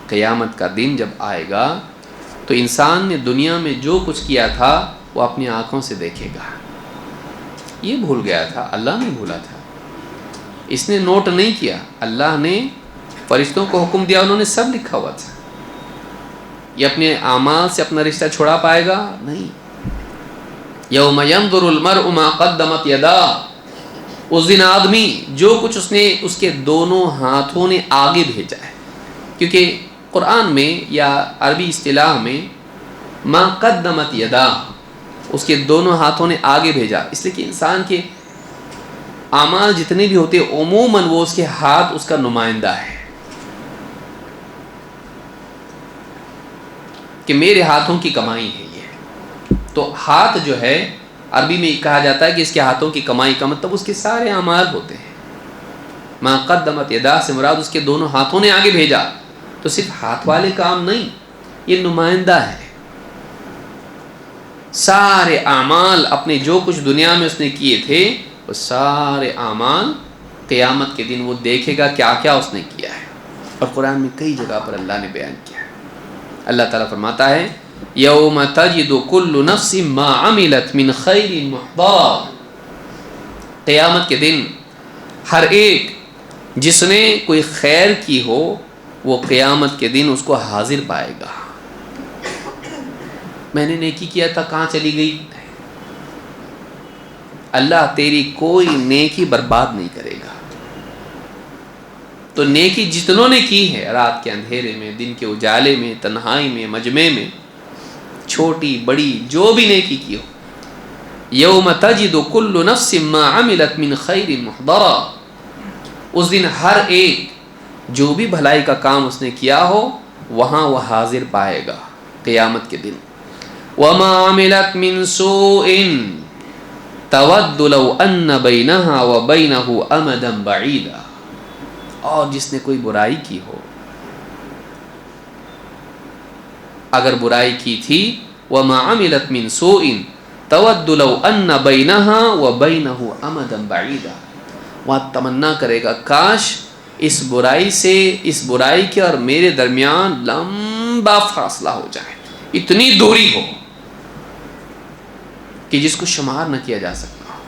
قیامت کا دن جب آئے گا تو انسان نے دنیا میں جو کچھ کیا تھا وہ اپنی آنکھوں سے دیکھے گا۔ یہ بھول گیا تھا، اللہ نہیں بھولا تھا، اس نے نوٹ نہیں کیا، اللہ نے فرشتوں کو حکم دیا، انہوں نے سب لکھا ہوا تھا۔ یہ اپنے اعمال سے اپنا رشتہ چھڑا پائے گا نہیں۔ یوم ینظر المرء ما قدمت یداہ، اس دن آدمی جو کچھ اس نے اس کے دونوں ہاتھوں نے آگے بھیجا ہے، کیونکہ قرآن میں یا عربی اصطلاح میں ما قدمت یداہ، اس کے دونوں ہاتھوں نے آگے بھیجا، اس لیے کہ انسان کے اعمال جتنے بھی ہوتے ہیں عموماً وہ اس کے ہاتھ اس کا نمائندہ ہے، کہ میرے ہاتھوں کی کمائی ہے یہ۔ تو ہاتھ جو ہے عربی میں کہا جاتا ہے کہ اس کے ہاتھوں کی کمائی کا مطلب اس کے سارے اعمال ہوتے ہیں۔ ما قدمت یداہ سے مراد اس کے دونوں ہاتھوں نے آگے بھیجا، تو صرف ہاتھ والے کام نہیں، یہ نمائندہ ہے۔ سارے اعمال اپنے جو کچھ دنیا میں اس نے کیے تھے وہ سارے اعمال قیامت کے دن وہ دیکھے گا کیا کیا اس نے کیا ہے، اور قرآن میں کئی جگہ پر اللہ نے بیان کیا ہے۔ اللہ تعالیٰ فرماتا ہے یوم تجد کل نفس ما عملت من خیر محضرا، قیامت کے دن ہر ایک جس نے کوئی خیر کی ہو وہ قیامت کے دن اس کو حاضر پائے گا۔ میں نے نیکی کیا تھا، کہاں چلی گئی؟ اللہ تیری کوئی نیکی برباد نہیں کرے گا۔ تو نیکی جتنوں نے کی ہے، رات کے اندھیرے میں، دن کے اجالے میں، تنہائی میں، مجمع میں، چھوٹی بڑی جو بھی نیکی کی ہو، یوم تجد کل نفس ما عملت من خیر محضرا، اس دن ہر ایک جو بھی بھلائی کا کام اس نے کیا ہو وہاں وہ حاضر پائے گا قیامت کے دن۔ وما عملت من سوء تود لو ان بینہا وبینہ امدا بعیدا، اور جس نے کوئی برائی کی ہو، اگر برائی کی تھی، وما عملت من سوء تود لو ان بینہا وبینہ امدا بعیدا، وہ تمنا کرے گا کاش اس برائی سے، اس برائی کے اور میرے درمیان لمبا فاصلہ ہو جائے، اتنی دوری ہو کہ جس کو شمار نہ کیا جا سکتا ہو،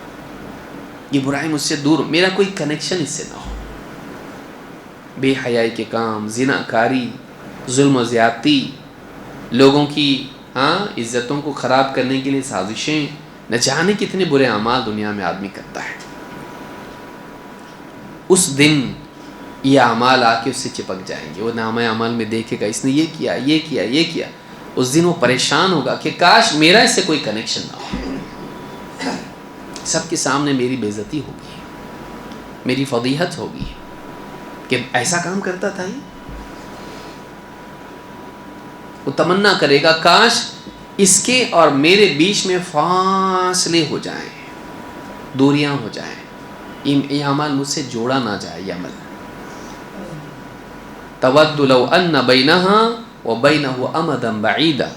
یہ برائی مجھ سے دور، میرا کوئی کنیکشن اس سے نہ ہو۔ بے حیائی کے کام، زنا کاری، ظلم و زیادتی، لوگوں کی عزتوں کو خراب کرنے کے لیے سازشیں، نہ جانے کتنے برے اعمال دنیا میں آدمی کرتا ہے، اس دن یہ اعمال آ کے اس سے چپک جائیں گے، وہ نامہ اعمال میں دیکھے گا اس نے یہ کیا یہ کیا یہ کیا، اس دن وہ پریشان ہوگا کہ کاش میرا اس سے کوئی کنیکشن نہ ہو، سب کے سامنے میری بے عزتی ہوگی، میری فضیحت ہوگی کہ ایسا کام کرتا تھا یہ۔ وہ تمنا کرے گا کاش اس کے اور میرے بیچ میں فاصلے ہو جائیں، دوریاں ہو جائیں، یہ عمل مجھ سے جوڑا نہ جائے، یہ عمل۔ تود لو ان بینہا وبینہ امدا بعیدا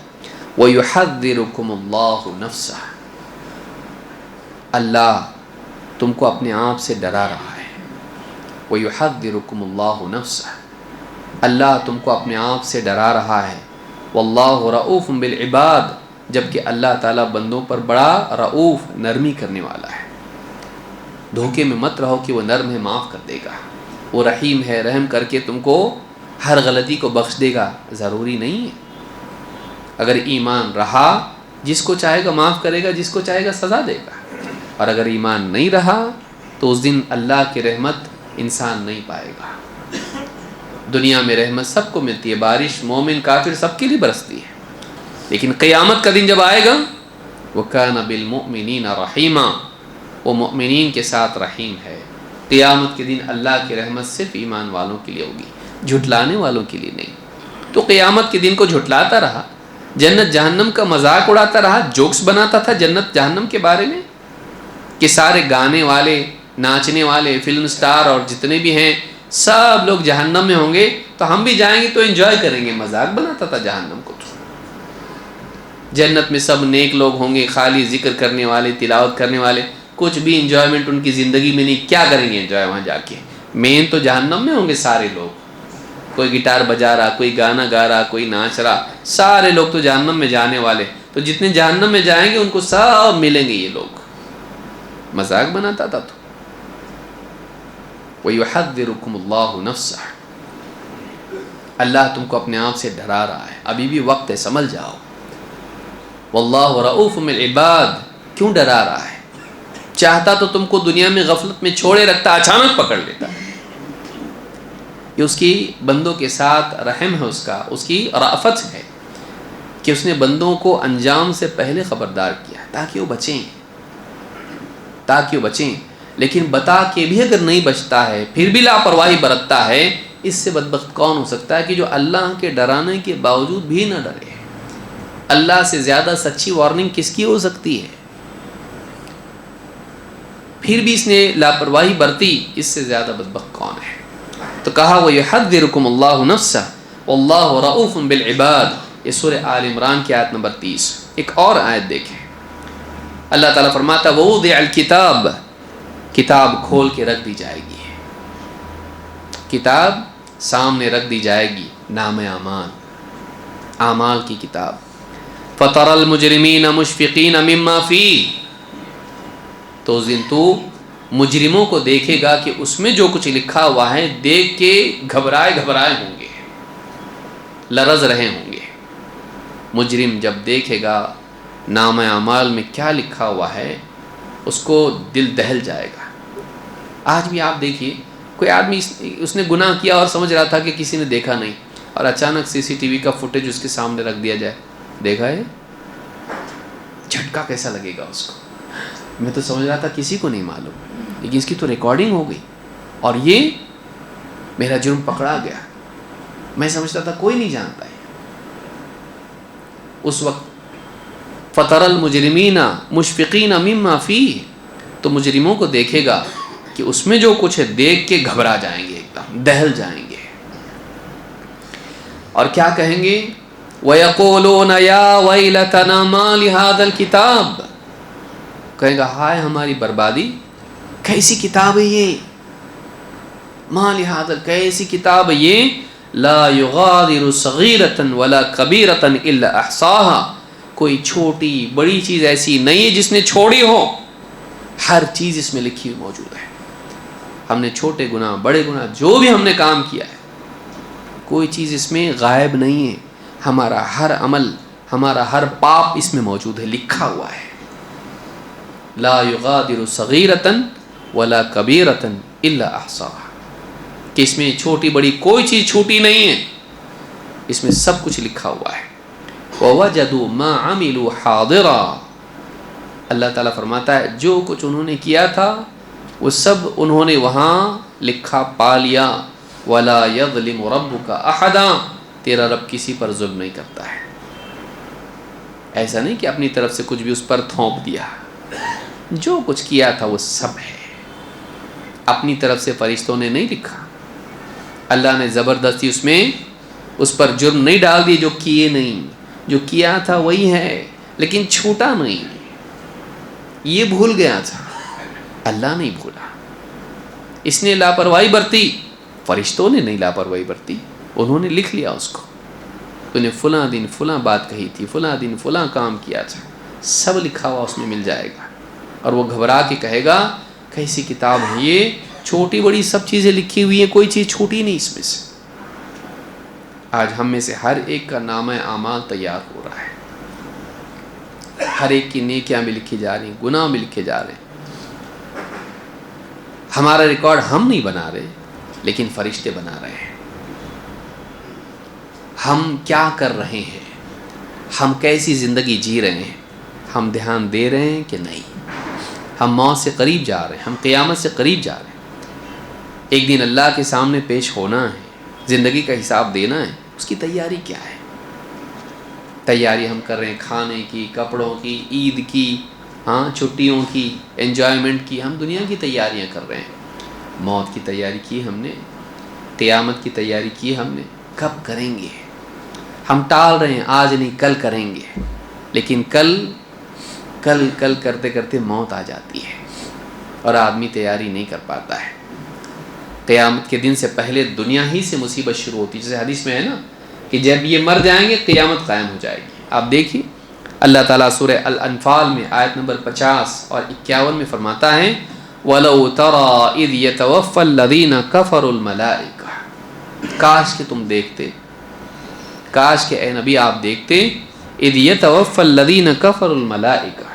ویحذرکم اللہ نفسہ، اللہ تم کو اپنے آپ سے ڈرا رہا ہے، ویحذرکم اللہ نفسہ، اللہ تم کو اپنے آپ سے ڈرا رہا ہے، واللہ رؤوف بالعباد، جبکہ اللہ تعالیٰ بندوں پر بڑا رؤوف، نرمی کرنے والا ہے۔ دھوکے میں مت رہو کہ وہ نرم ہے، معاف کر دے گا، وہ رحیم ہے، رحم کر کے تم کو ہر غلطی کو بخش دے گا ضروری نہیں ہے. اگر ایمان رہا جس کو چاہے گا معاف کرے گا، جس کو چاہے گا سزا دے گا. اور اگر ایمان نہیں رہا تو اس دن اللہ کی رحمت انسان نہیں پائے گا. دنیا میں رحمت سب کو ملتی ہے، بارش مومن کافر سب کے لیے برستی ہے، لیکن قیامت کا دن جب آئے گا وَكَانَ بِالْمُؤْمِنِينَ رَحِيمًا، وہ مؤمنین کے ساتھ رحیم ہے. قیامت کے دن اللہ کی رحمت صرف ایمان والوں کے لیے ہوگی، جھٹلانے والوں کے لیے نہیں. تو قیامت کے دن کو جھٹلاتا رہا، جنت جہنم کا مذاق اڑاتا رہا، جوکس بناتا تھا جنت جہنم کے بارے میں کہ سارے گانے والے، ناچنے والے، فلم سٹار اور جتنے بھی ہیں سب لوگ جہنم میں ہوں گے تو ہم بھی جائیں گے تو انجوائے کریں گے. مذاق بناتا تھا جہنم کو. تو جنت میں سب نیک لوگ ہوں گے، خالی ذکر کرنے والے، تلاوت کرنے والے، کچھ بھی انجوائمنٹ ان کی زندگی میں نہیں. کیا کریں گے انجوائے وہاں جا کے؟ مین تو جہنم میں ہوں گے سارے لوگ. کوئی گٹار بجا رہا، کوئی گانا گا رہا، کوئی ناچ رہا، سارے لوگ تو جہنم میں جانے والے. تو جتنے جہنم میں جائیں گے ان کو سب ملیں گے یہ لوگ. مذاق بناتا تھا. تو وَيُحَذِّرُكُمُ اللَّهُ نَفْسَهُ، اللہ تم کو اپنے آپ سے ڈرا رہا ہے، ابھی بھی وقت ہے، سمجھ جاؤ. وَاللَّهُ رَؤُوفٌ بِالْعِبَادِ، کیوں ڈرا رہا ہے؟ چاہتا تو تم کو دنیا میں غفلت میں چھوڑے رکھتا، اچانک پکڑ لیتا. یہ اس کی بندوں کے ساتھ رحم ہے، اس کی رأفت ہے کہ اس نے بندوں کو انجام سے پہلے خبردار کیا تاکہ وہ بچیں. لیکن بتا کے بھی اگر نہیں بچتا ہے، پھر بھی لاپرواہی برتتا ہے، اس سے بدبخت کون ہو سکتا ہے کہ جو اللہ کے ڈرانے کے باوجود بھی نہ ڈرے. اللہ سے زیادہ سچی وارننگ کس کی ہو سکتی ہے؟ پھر بھی اس نے لاپرواہی برتی، اس سے زیادہ بدبخت کون ہے؟ تو کہا وَيُحَذِّرُكُمُ اللَّهُ نَفْسَهُ وَاللَّهُ رَؤُوفٌ بِالْعِبَادِ. یہ سورہ آل عمران کی آیت نمبر 30. ایک اور آیت دیکھیں، اللہ تعالیٰ فرماتا وَوُضِعَ الْكِتَابَ، کتاب کھول کے رکھ دی جائے گی. کتاب سامنے رکھ دی جائے گی، نام اعمال کی کتاب. فَتَرَى الْمُجْرِمِينَ مُشْفِقِينَ مِمَّا فِيهِ، تو اس دن تو مجرموں کو دیکھے گا کہ اس میں جو کچھ لکھا ہوا ہے دیکھ کے گھبرائے ہوں گے، لرز رہے ہوں گے. مجرم جب دیکھے گا نام اعمال میں کیا لکھا ہوا ہے اس کو دل دہل جائے گا. آج بھی آپ دیکھیے، کوئی آدمی اس نے گناہ کیا اور سمجھ رہا تھا کہ کسی نے دیکھا نہیں، اور اچانک CCTV کا فوٹیج اس کے سامنے رکھ دیا جائے، دیکھا ہے، جھٹکا کیسا لگے گا اس کو. میں تو سمجھ رہا تھا کسی کو نہیں معلوم، لیکن اس کی تو ریکارڈنگ ہو گئی اور یہ میرا جرم پکڑا گیا. میں سمجھتا تھا کوئی نہیں جانتا ہے. اس وقت فَتَرَى الْمُجْرِمِينَ مُشْفِقِينَ مِمَّا فِيهِ، تو مجرموں کو دیکھے گا کہ اس میں جو کچھ ہے دیکھ کے گھبرا جائیں گے، ایک دم دہل جائیں گے. اور کیا کہیں گے؟ وَيَقُولُونَ يَا وَيْلَتَنَا مَا لِهَذَا الْكِتَابِ، کہیں گا ہائے ہماری بربادی، کیسی کتاب ہے یہ، مَا لِهَذَا، کیسی کتاب ہے یہ، لَا يُغَادِرُ صَغِيرَةً وَلَا كَبِيرَةً إِلَّا أَحْصَاهَا، کوئی چھوٹی بڑی چیز ایسی نہیں ہے جس نے چھوڑی ہو، ہر چیز اس میں لکھی ہوئی موجود ہے. ہم نے چھوٹے گناہ بڑے گناہ جو بھی ہم نے کام کیا ہے، کوئی چیز اس میں غائب نہیں ہے. ہمارا ہر عمل، ہمارا ہر پاپ اس میں موجود ہے، لکھا ہوا ہے. لا یغادر صغیرۃ ولا کبیرۃ الا احصاها، کہ اس میں چھوٹی بڑی کوئی چیز چھوٹی نہیں ہے، اس میں سب کچھ لکھا ہوا ہے. ووجدوا ما عملوا حاضرا، اللہ تعالیٰ فرماتا ہے جو کچھ انہوں نے کیا تھا وہ سب انہوں نے وہاں لکھا پا لیا. ولا یظلم ربک احدا، تیرا رب کسی پر ظلم نہیں کرتا ہے. ایسا نہیں کہ اپنی طرف سے کچھ بھی اس پر تھوپ دیا، جو کچھ کیا تھا وہ سب ہے. اپنی طرف سے فرشتوں نے نہیں لکھا، اللہ نے زبردستی اس میں اس پر جرم نہیں ڈال دی جو کیے نہیں. جو کیا تھا وہی ہے لیکن چھوٹا نہیں. یہ بھول گیا تھا، اللہ نہیں بھولا. اس نے لاپرواہی برتی، فرشتوں نے نہیں لاپرواہی برتی، انہوں نے لکھ لیا اس کو. انہیں فلاں دن فلاں بات کہی تھی، فلاں دن فلاں کام کیا تھا، سب لکھا ہوا اس میں مل جائے گا. اور وہ گھبرا کے کہے گا کیسی کتاب ہے یہ، چھوٹی بڑی سب چیزیں لکھی ہوئی ہیں، کوئی چیز چھوٹی نہیں اس میں سے. آج ہم میں سے ہر ایک کا نامہ اعمال تیار ہو رہا ہے، ہر ایک کی نیکیاں بھی لکھی جا رہی، گناہ بھی لکھے جا رہے ہیں۔ ہمارا ریکارڈ ہم نہیں بنا رہے، لیکن فرشتے بنا رہے ہیں۔ ہم کیا کر رہے ہیں، ہم کیسی زندگی جی رہے ہیں، ہم دھیان دے رہے ہیں کہ نہیں؟ ہم موت سے قریب جا رہے ہیں، ہم قیامت سے قریب جا رہے ہیں۔ ایک دن اللہ کے سامنے پیش ہونا ہے، زندگی کا حساب دینا ہے، اس کی تیاری کیا ہے؟ تیاری ہم کر رہے ہیں کھانے کی، کپڑوں کی، عید کی، چھٹیوں کی، انجوائمنٹ کی۔ ہم دنیا کی تیاریاں کر رہے ہیں، موت کی تیاری کی ہم نے، قیامت کی تیاری کی ہم نے، کب کریں گے؟ ہم ٹال رہے ہیں، آج نہیں کل کریں گے، لیکن کل کرتے کرتے موت آ جاتی ہے اور آدمی تیاری نہیں کر پاتا ہے۔ قیامت کے دن سے پہلے دنیا ہی سے مصیبت شروع ہوتی ہے، جیسے حدیث میں ہے نا کہ جب یہ مر جائیں گے قیامت قائم ہو جائے گی۔ آپ دیکھیے اللہ تعالیٰ سورہ الانفال میں آیت نمبر 50 اور 51 میں فرماتا ہے وَلَوْ تَرَى إِذْ يَتَوَفَّى الَّذِينَ كَفَرُوا الْمَلَائِكَةَ، کاش کہ تم دیکھتے، کاش کہ اے نبی آپ دیکھتے، اِذْ يَتَوَفَّى الَّذِينَ كَفَرُوا الْمَلَائِكَةَ،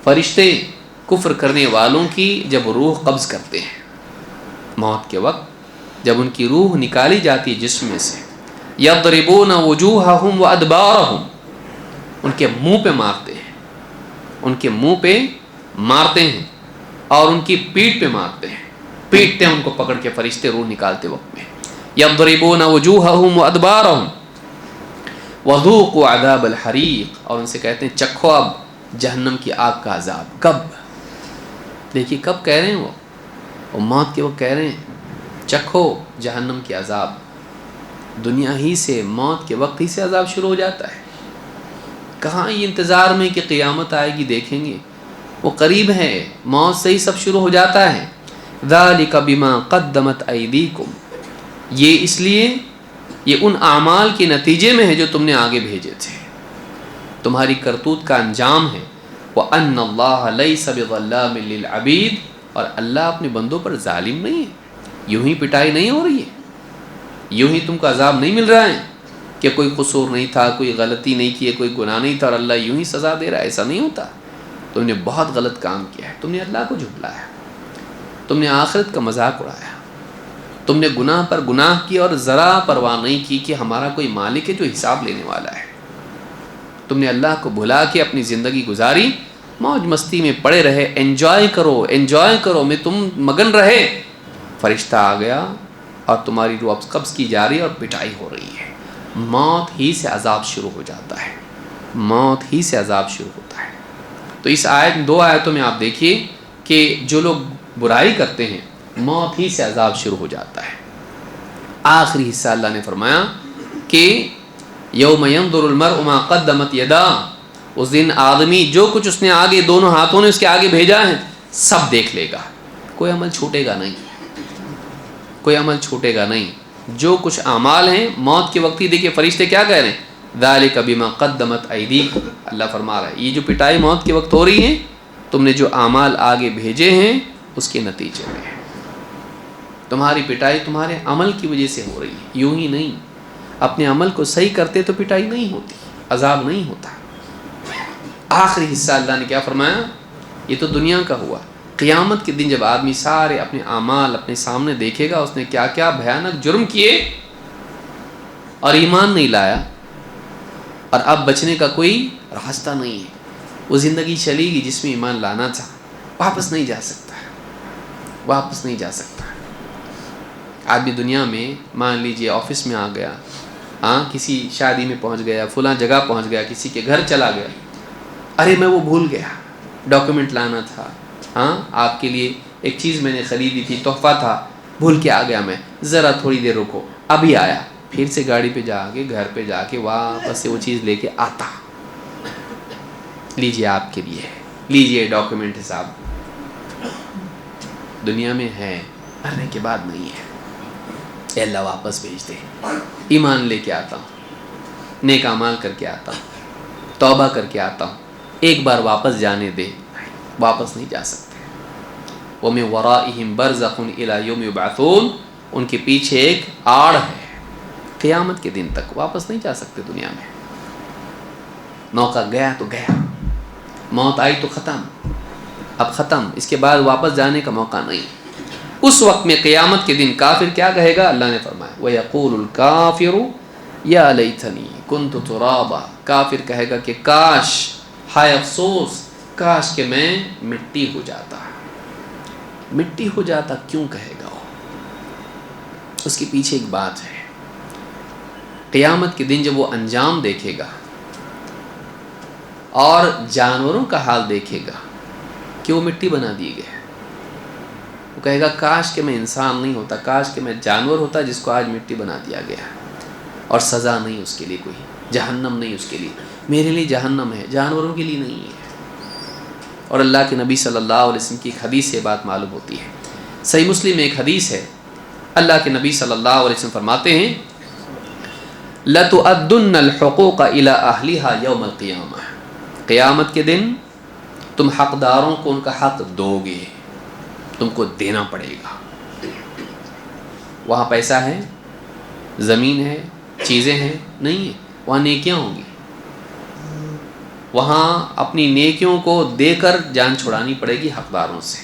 فرشتے کفر کرنے والوں کی جب روح قبض کرتے ہیں، موت کے وقت جب ان کی روح نکالی جاتی ہے جسم میں سے، یضربون وجوہہم وادبارہم، ان کے منہ پہ مارتے ہیں، ان کے منہ پہ مارتے ہیں اور ان کی پیٹھ پہ مارتے ہیں، پیٹتے ہیں ان کو پکڑ کے فرشتے روح نکالتے وقت میں۔ یضربون وجوہہم وادبارہم وذوقوا عذاب الحریق، اور ان سے کہتے ہیں چکھو اب جہنم کی آگ کا عذاب۔ کب؟ دیکھیے کب کہہ رہے ہیں وہ موت کے وقت کہہ رہے ہیں چکھو جہنم کی عذاب۔ دنیا ہی سے، موت کے وقت ہی سے عذاب شروع ہو جاتا ہے۔ کہاں یہ انتظار میں کہ قیامت آئے گی دیکھیں گے، وہ قریب ہے، موت سے ہی سب شروع ہو جاتا ہے۔ ذَلِكَ بِمَا قَدَّمَتْ أَيْدِيكُمْ، یہ اس لیے، یہ ان اعمال کے نتیجے میں ہے جو تم نے آگے بھیجے تھے، تمہاری کرتوت کا انجام ہے۔ وَأَنَّ اللَّهَ لَيْسَ بِظَلَّامٍ لِّلْعَبِيدِ، اور اللہ اپنے بندوں پر ظالم نہیں ہے، یوں ہی پٹائی نہیں ہو رہی ہے، یوں ہی تم کو عذاب نہیں مل رہا ہے کہ کوئی قصور نہیں تھا، کوئی غلطی نہیں کی، کوئی گناہ نہیں تھا اور اللہ یوں ہی سزا دے رہا ہے، ایسا نہیں ہوتا۔ تم نے بہت غلط کام کیا ہے، تم نے اللہ کو جھٹلایا، تم نے آخرت کا مذاق اڑایا، تم نے گناہ پر گناہ کیا اور ذرا پرواہ نہیں کی کہ ہمارا کوئی مالک ہے جو حساب لینے والا ہے۔ تم نے اللہ کو بھلا کے اپنی زندگی گزاری، موج مستی میں پڑے رہے، انجوائے کرو میں تم مگن رہے، فرشتہ آ گیا اور تمہاری روح قبض کی جا رہی ہے اور پٹائی ہو رہی ہے۔ موت ہی سے عذاب شروع ہو جاتا ہے، موت ہی سے عذاب شروع ہوتا ہے۔ تو اس آیت، دو آیتوں میں آپ دیکھیے کہ جو لوگ برائی کرتے ہیں موت ہی سے عذاب شروع ہو جاتا ہے۔ آخری حصہ اللہ نے فرمایا کہ یوم ینظر المرء ما قدمت یداہ، اس دن آدمی جو کچھ اس نے آگے دونوں ہاتھوں نے اس کے آگے بھیجا ہے سب دیکھ لے گا، کوئی عمل چھوٹے گا نہیں، کوئی عمل چھوٹے گا نہیں۔ جو کچھ اعمال ہیں موت کے وقت ہی دیکھیے فرشتے کیا کہہ رہے ہیں ذالک بما قدمت ایدیکم، اللہ فرما رہا ہے یہ جو پٹائی موت کے وقت ہو رہی ہے تم نے جو اعمال آگے بھیجے ہیں اس کے نتیجے میں ہے۔ تمہاری پٹائی تمہارے عمل کی وجہ سے ہو رہی ہے، یوں ہی نہیں۔ اپنے عمل کو صحیح کرتے تو پٹائی نہیں ہوتی، عذاب نہیں ہوتا۔ آخری حصہ اللہ نے کیا فرمایا، یہ تو دنیا کا ہوا، قیامت کے دن جب آدمی سارے اپنے اعمال اپنے سامنے دیکھے گا، اس نے کیا کیا بھیانک جرم کیے اور ایمان نہیں لایا، اور اب بچنے کا کوئی راستہ نہیں ہے۔ وہ زندگی چلے گی جس میں ایمان لانا تھا، واپس نہیں جا سکتا، واپس نہیں جا سکتا۔ آدمی دنیا میں مان لیجئے آفس میں آ گیا، کسی شادی میں پہنچ گیا، فلاں جگہ پہنچ گیا، کسی کے گھر چلا گیا، ارے میں وہ بھول گیا، ڈاکیومنٹ لانا تھا، آپ کے لیے ایک چیز میں نے خریدی تھی، تحفہ تھا، بھول کے آ گیا میں، ذرا تھوڑی دیر رکو، ابھی آیا، پھر سے گاڑی پہ جا کے گھر پہ جا کے واپس سے وہ چیز لے کے آتا، لیجئے آپ کے لیے، لیجئے ڈاکیومنٹ حساب۔ دنیا میں ہے، مرنے کے بعد نہیں ہے۔ اے اللہ واپس بھیج دے، ایمان لے کے آتا ہوں، نیک اعمال کر کے آتا ہوں، توبہ کر کے آتا ہوں، ایک بار واپس جانے دے، واپس نہیں جا سکتے۔ وَمِن وَرَائِهِمْ بَرْزَخٌ إِلَى يَوْمِ يُبْعَثُونَ، ان کے پیچھے ایک آڑ ہے، قیامت کے دن تک واپس نہیں جا سکتے دنیا میں. موقع گیا تو گیا، موت آئی تو ختم، اب ختم، اس کے بعد واپس جانے کا موقع نہیں. اس وقت میں قیامت کے دن کافر کیا کہے گا؟ اللہ نے فرمایا وَيَقُولُ الْكَافِرُ يَا لَيْتَنِي كُنْتُ تُرَابًا. کافر کہے گا کہ کاش، ہائے افسوس، کاش کہ میں مٹی ہو جاتا. مٹی ہو جاتا کیوں کہے گا وہ؟ اس کے پیچھے ایک بات ہے. قیامت کے دن جب وہ انجام دیکھے گا اور جانوروں کا حال دیکھے گا کہ وہ مٹی بنا دیے گئے، وہ کہے گا کاش کہ میں انسان نہیں ہوتا، کاش کہ میں جانور ہوتا جس کو آج مٹی بنا دیا گیا. اور سزا نہیں اس کے لیے، کوئی جہنم نہیں اس کے لیے. میرے لیے جہنم ہے، جانوروں کے لیے نہیں ہے. اور اللہ کے نبی صلی اللہ علیہ وسلم کی ایک حدیث سے بات معلوم ہوتی ہے. صحیح مسلم میں ایک حدیث ہے، اللہ کے نبی صلی اللہ علیہ وسلم فرماتے ہیں لَتُؤَدُّنَّ الْحُقُوقَ إِلَىٰ أَهْلِهَا يَوْمَ الْقِيَامَةِ. قیامت کے دن تم حقداروں کو ان کا حق دو گے، تم کو دینا پڑے گا. وہاں پیسہ ہے، زمین ہے، چیزیں ہیں نہیں ہیں، وہاں نیکیاں ہوں گی. وہاں اپنی نیکیوں کو دے کر جان چھڑانی پڑے گی حقداروں سے.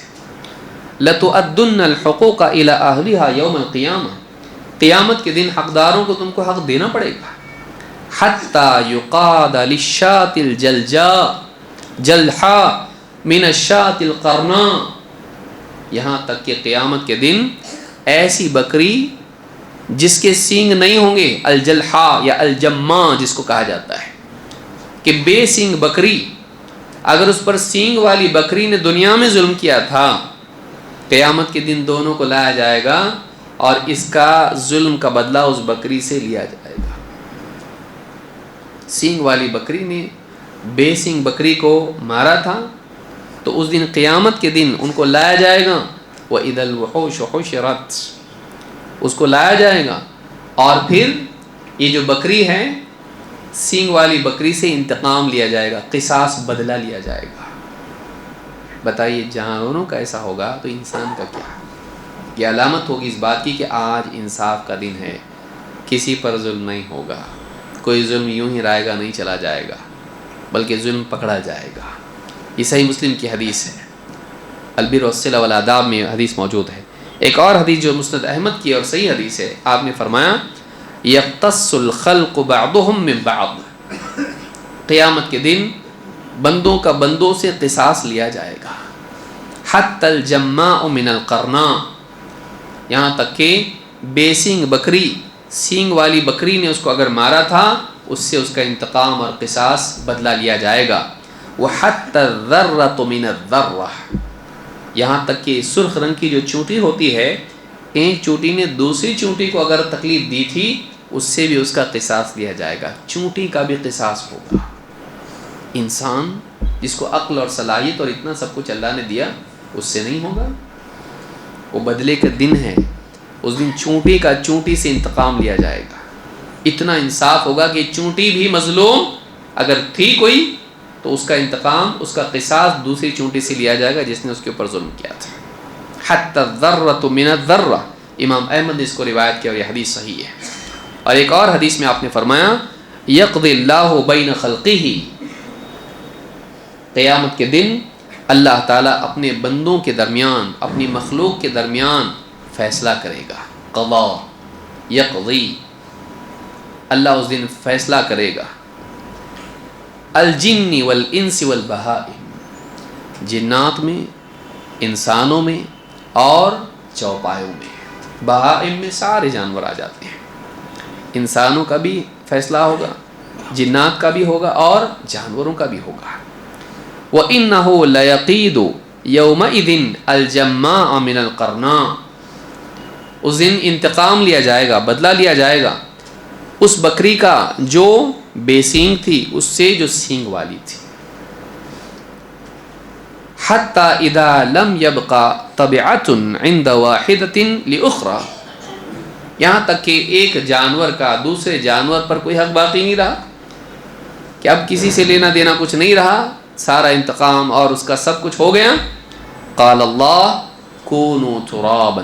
لَتُؤَدُّنَّ الْحُقُوقَ إِلَىٰ أَهْلِهَا يَوْمَ الْقِيَامَةِ. قیامت کے دن حقداروں کو تم کو حق دینا پڑے گا. حَتَّى يُقَادَ لِلشَّاةِ الْجَلْجَاءِ جَلْحَا مِنَ الشَّاةِ الْقَرْنَاءِ. یہاں تک کہ قیامت کے دن ایسی بکری جس کے سینگ نہیں ہوں گے، الجلحا یا الجما جس کو کہا جاتا ہے، کہ بے سینگ بکری، اگر اس پر سینگ والی بکری نے دنیا میں ظلم کیا تھا، قیامت کے دن دونوں کو لایا جائے گا اور اس کا ظلم کا بدلہ اس بکری سے لیا جائے گا. سینگ والی بکری نے بے سینگ بکری کو مارا تھا، تو اس دن قیامت کے دن ان کو لایا جائے گا. وَإِذَا الْوُحُوشُ حُشِرَتْ. اس کو لایا جائے گا اور پھر یہ جو بکری ہے سینگ والی بکری سے انتقام لیا جائے گا، قصاص بدلہ لیا جائے گا. بتائیے جانوروں کا ایسا ہوگا تو انسان کا کیا؟ یہ علامت ہوگی اس بات کی کہ آج انصاف کا دن ہے، کسی پر ظلم نہیں ہوگا، کوئی ظلم یوں ہی رائے گا نہیں چلا جائے گا، بلکہ ظلم پکڑا جائے گا. یہ صحیح مسلم کی حدیث ہے، البر والصلہ والآداب میں حدیث موجود ہے. ایک اور حدیث جو مسند احمد کی اور صحیح حدیث ہے، آپ نے فرمایا یقتص الخلق بعضهم من بعض. قیامت کے دن بندوں کا بندوں سے قصاص لیا جائے گا. حتی الجماء من القرناء. یہاں تک کہ بے سینگ بکری، سینگ والی بکری نے اس کو اگر مارا تھا، اس سے اس کا انتقام اور قصاص بدلہ لیا جائے گا. وحتی الذرۃ من الذرہ. یہاں تک کہ سرخ رنگ کی جو چونٹی ہوتی ہے، ایک چونٹی نے دوسری چونٹی کو اگر تکلیف دی تھی، اس سے بھی اس کا قصاص لیا جائے گا. چونٹی کا بھی قصاص ہوگا. انسان جس کو عقل اور صلاحیت اور اتنا سب کچھ اللہ نے دیا، اس سے نہیں ہوگا. وہ بدلے کا دن ہے، اس دن چونٹی کا چونٹی سے انتقام لیا جائے گا. اتنا انصاف ہوگا کہ چونٹی بھی مظلوم اگر تھی کوئی تو اس کا انتقام، اس کا قصاص دوسری چونٹی سے لیا جائے گا جس نے اس کے اوپر ظلم کیا تھا. حتی الذرۃ من الذرہ. امام احمد نے اس کو روایت کیا اور یہ حدیث صحیح ہے. اور ایک اور حدیث میں آپ نے فرمایا یقضی اللہ بین خلقہ. قیامت کے دن اللہ تعالیٰ اپنے بندوں کے درمیان، اپنی مخلوق کے درمیان فیصلہ کرے گا. قضا یقضی، اللہ اس دن فیصلہ کرے گا. الجن والانس والبہائم. جنات میں، انسانوں میں اور چوپایوں میں. بہائم میں سارے جانور آ جاتے ہیں. انسانوں کا بھی فیصلہ ہوگا، جنات کا بھی ہوگا اور جانوروں کا بھی ہوگا. وَإِنَّهُ لَيَقِيدُ يَوْمَئِذٍ الْجَمَّاءَ مِنَ الْقَرْنَاءِ. اس دن انتقام لیا جائے گا، بدلہ لیا جائے گا اس بکری کا جو بے سینگ تھی اس سے جو سینگ والی تھی. حَتَّى إِذَا لَمْ يَبْقَ طَبِعَةٌ عِنْدَ وَاحِدَةٍ لِأُخْرَى. یہاں تک کہ ایک جانور کا دوسرے جانور پر کوئی حق باقی نہیں رہا، کہ اب کسی سے لینا دینا کچھ نہیں رہا، سارا انتقام اور اس کا سب کچھ ہو گیا. قال اللہ کونوا ترابا.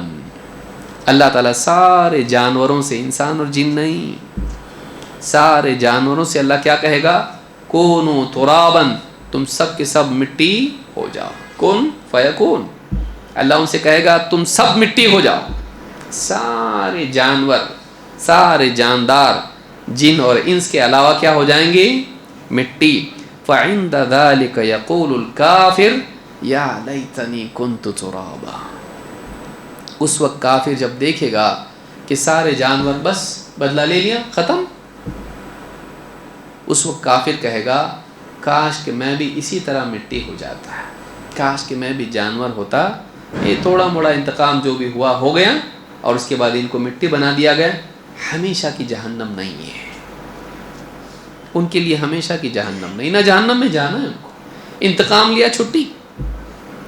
اللہ تعالیٰ سارے جانوروں سے، انسان اور جن نہیں، سارے جانوروں سے اللہ کیا کہے گا؟ کونو ترابن، تم سب کے سب مٹی ہو جاؤ. کن فیکون، اللہ ان سے کہے گا تم سب مٹی ہو جاؤ. سارے جانور، سارے جاندار، جن اور انس کے علاوہ کیا ہو جائیں گے؟ مٹی. فعند ذلك يقول الكافر یا لیتنی کنت ترابا. اس وقت کافر جب دیکھے گا کہ سارے جانور بس بدلہ لے لیا، ختم، اس وقت کافر کہے گا کاش کہ میں بھی اسی طرح مٹی ہو جاتا ہے، کاش کہ میں بھی جانور ہوتا. یہ تھوڑا موڑا انتقام جو بھی ہوا ہو گیا، اور اس کے بعد ان کو مٹی بنا دیا گیا. ہمیشہ کی جہنم نہیں ہے ان کے لیے، ہمیشہ کی جہنم نہیں، نہ جہنم میں جانا ہے ان کو. انتقام لیا، چھٹی.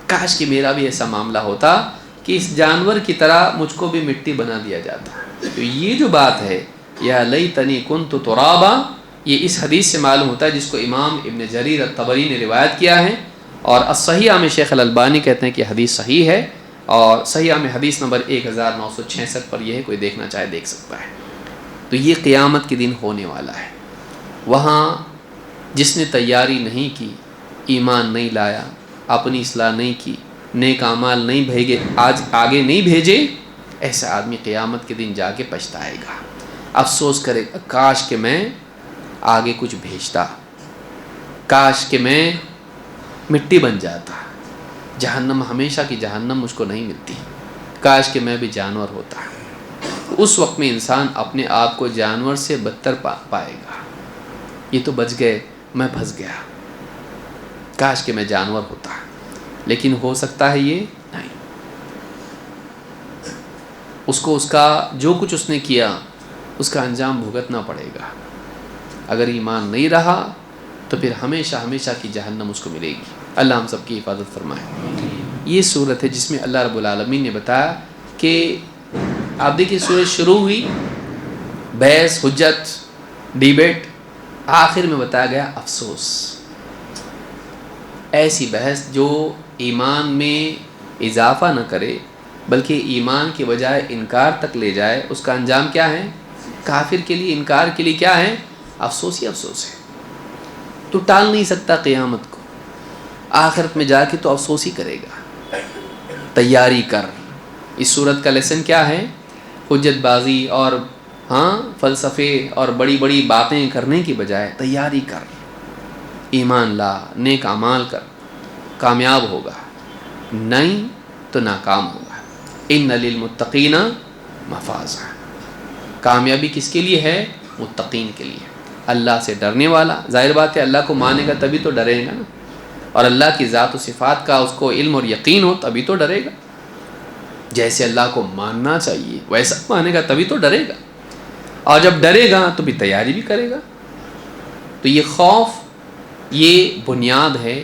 کاش کہ میرا بھی ایسا معاملہ ہوتا کہ اس جانور کی طرح مجھ کو بھی مٹی بنا دیا جاتا. تو یہ جو بات ہے یا لیتنی کنت ترابا، یہ اس حدیث سے معلوم ہوتا ہے جس کو امام ابن جریر الطبری نے روایت کیا ہے، اور الصحیحہ میں شیخ الالبانی کہتے ہیں کہ حدیث صحیح ہے، اور صحیحہ میں حدیث نمبر 1966 پر یہ ہے، کوئی دیکھنا چاہے دیکھ سکتا ہے. تو یہ قیامت کے دن ہونے والا ہے. وہاں جس نے تیاری نہیں کی، ایمان نہیں لایا، اپنی اصلاح نہیں کی، نیک اعمال نہیں بھیجے، آج آگے نہیں بھیجے، ایسا آدمی قیامت کے دن جا کے پچھتائے گا، افسوس کرے گا کاش کہ میں آگے کچھ بھیجتا، کاش کہ میں مٹی بن جاتا. جہنم، ہمیشہ کی جہنم مجھ کو نہیں ملتی، کاش کہ میں بھی جانور ہوتا. اس وقت میں انسان اپنے آپ کو جانور سے بدتر پائے گا. یہ تو بچ گئے، میں پھنس گیا، کاش کہ میں جانور ہوتا. لیکن ہو سکتا ہے یہ نہیں. اس کو اس کا جو کچھ اس نے کیا اس کا انجام بھگتنا پڑے گا. اگر ایمان نہیں رہا تو پھر ہمیشہ ہمیشہ کی جہنم اس کو ملے گی. اللہ ہم سب کی حفاظت فرمائے. یہ صورت ہے جس میں اللہ رب العالمین نے بتایا کہ آپ دیکھیے سورج شروع ہوئی بحث، حجت، ڈیبیٹ، آخر میں بتایا گیا افسوس. ایسی بحث جو ایمان میں اضافہ نہ کرے بلکہ ایمان کے بجائے انکار تک لے جائے، اس کا انجام کیا ہے؟ کافر کے لیے، انکار کے لیے کیا ہے؟ افسوس ہی افسوس ہے. تو ٹال نہیں سکتا قیامت کو، آخرت میں جا کے تو افسوس ہی کرے گا. تیاری کر. اس صورت کا لیسن کیا ہے؟ حجت بازی اور فلسفے اور بڑی بڑی باتیں کرنے کی بجائے تیاری کر، ایمان لا، نیک اعمال کر، کامیاب ہوگا، نہیں تو ناکام ہوگا. ان للمتقین مفازا. کامیابی کس کے لیے ہے؟ متقین کے لیے، اللہ سے ڈرنے والا. ظاہر بات ہے اللہ کو مانے گا تبھی تو ڈرے گا نا، اور اللہ کی ذات و صفات کا اس کو علم اور یقین ہو تبھی تو ڈرے گا. جیسے اللہ کو ماننا چاہیے ویسا مانے گا تبھی تو ڈرے گا، اور جب ڈرے گا تو بھی تیاری بھی کرے گا. تو یہ خوف، یہ بنیاد ہے.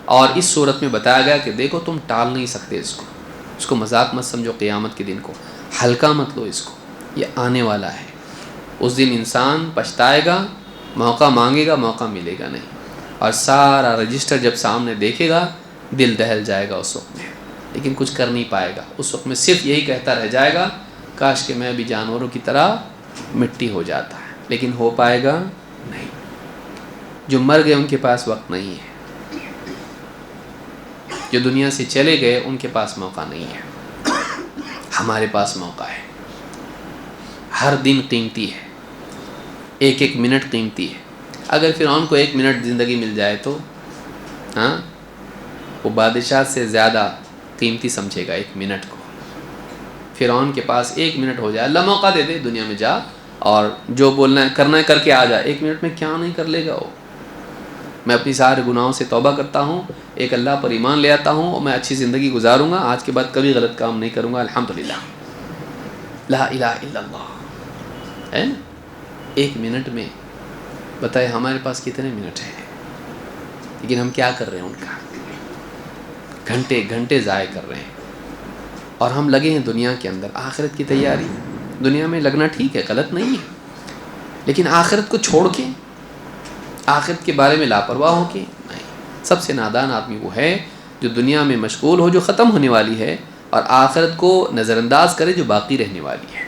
اور اس صورت میں بتایا گیا کہ دیکھو تم ٹال نہیں سکتے اس کو مذاق مت سمجھو، قیامت کے دن کو ہلکا مت لو، اس کو یہ آنے والا ہے. اس دن انسان پچھتائے گا، موقع مانگے گا، موقع ملے گا نہیں، اور سارا رجسٹر جب سامنے دیکھے گا دل دہل جائے گا اس وقت میں، لیکن کچھ کر نہیں پائے گا. اس وقت میں صرف یہی کہتا رہ جائے گا کاش کہ میں بھی جانوروں کی طرح مٹی ہو جاتا ہے. لیکن ہو پائے گا نہیں. جو مر گئے ان کے پاس وقت نہیں ہے، جو دنیا سے چلے گئے ان کے پاس موقع نہیں ہے. ہمارے پاس موقع ہے. ہر دن قیمتی ہے، ایک ایک منٹ قیمتی ہے. اگر فرعون کو 1 منٹ زندگی مل جائے تو وہ بادشاہ سے زیادہ قیمتی سمجھے گا 1 منٹ کو. فرعون کے پاس 1 منٹ ہو جائے، اللہ موقع دے دے دنیا میں جا اور جو بولنا ہے کرنا ہے کر کے آ جا. 1 منٹ میں کیا نہیں کر لے گا وہ. میں اپنی سارے گناہوں سے توبہ کرتا ہوں، ایک اللہ پر ایمان لے آتا ہوں، اور میں اچھی زندگی گزاروں گا، آج کے بعد کبھی غلط کام نہیں کروں گا، الحمدللہ، لا الہ الا اللہ. ہے نا؟ 1 منٹ میں بتائے ہمارے پاس کتنے منٹ ہیں، لیکن ہم کیا کر رہے ہیں ان کا؟ گھنٹے گھنٹے ضائع کر رہے ہیں. اور ہم لگے ہیں دنیا کے اندر آخرت کی تیاری. دنیا میں لگنا ٹھیک ہے، غلط نہیں ہے، لیکن آخرت کو چھوڑ کے، آخرت کے بارے میں لاپرواہ ہو کے نہیں. سب سے نادان آدمی وہ ہے جو دنیا میں مشغول ہو جو ختم ہونے والی ہے، اور آخرت کو نظر انداز کرے جو باقی رہنے والی ہے.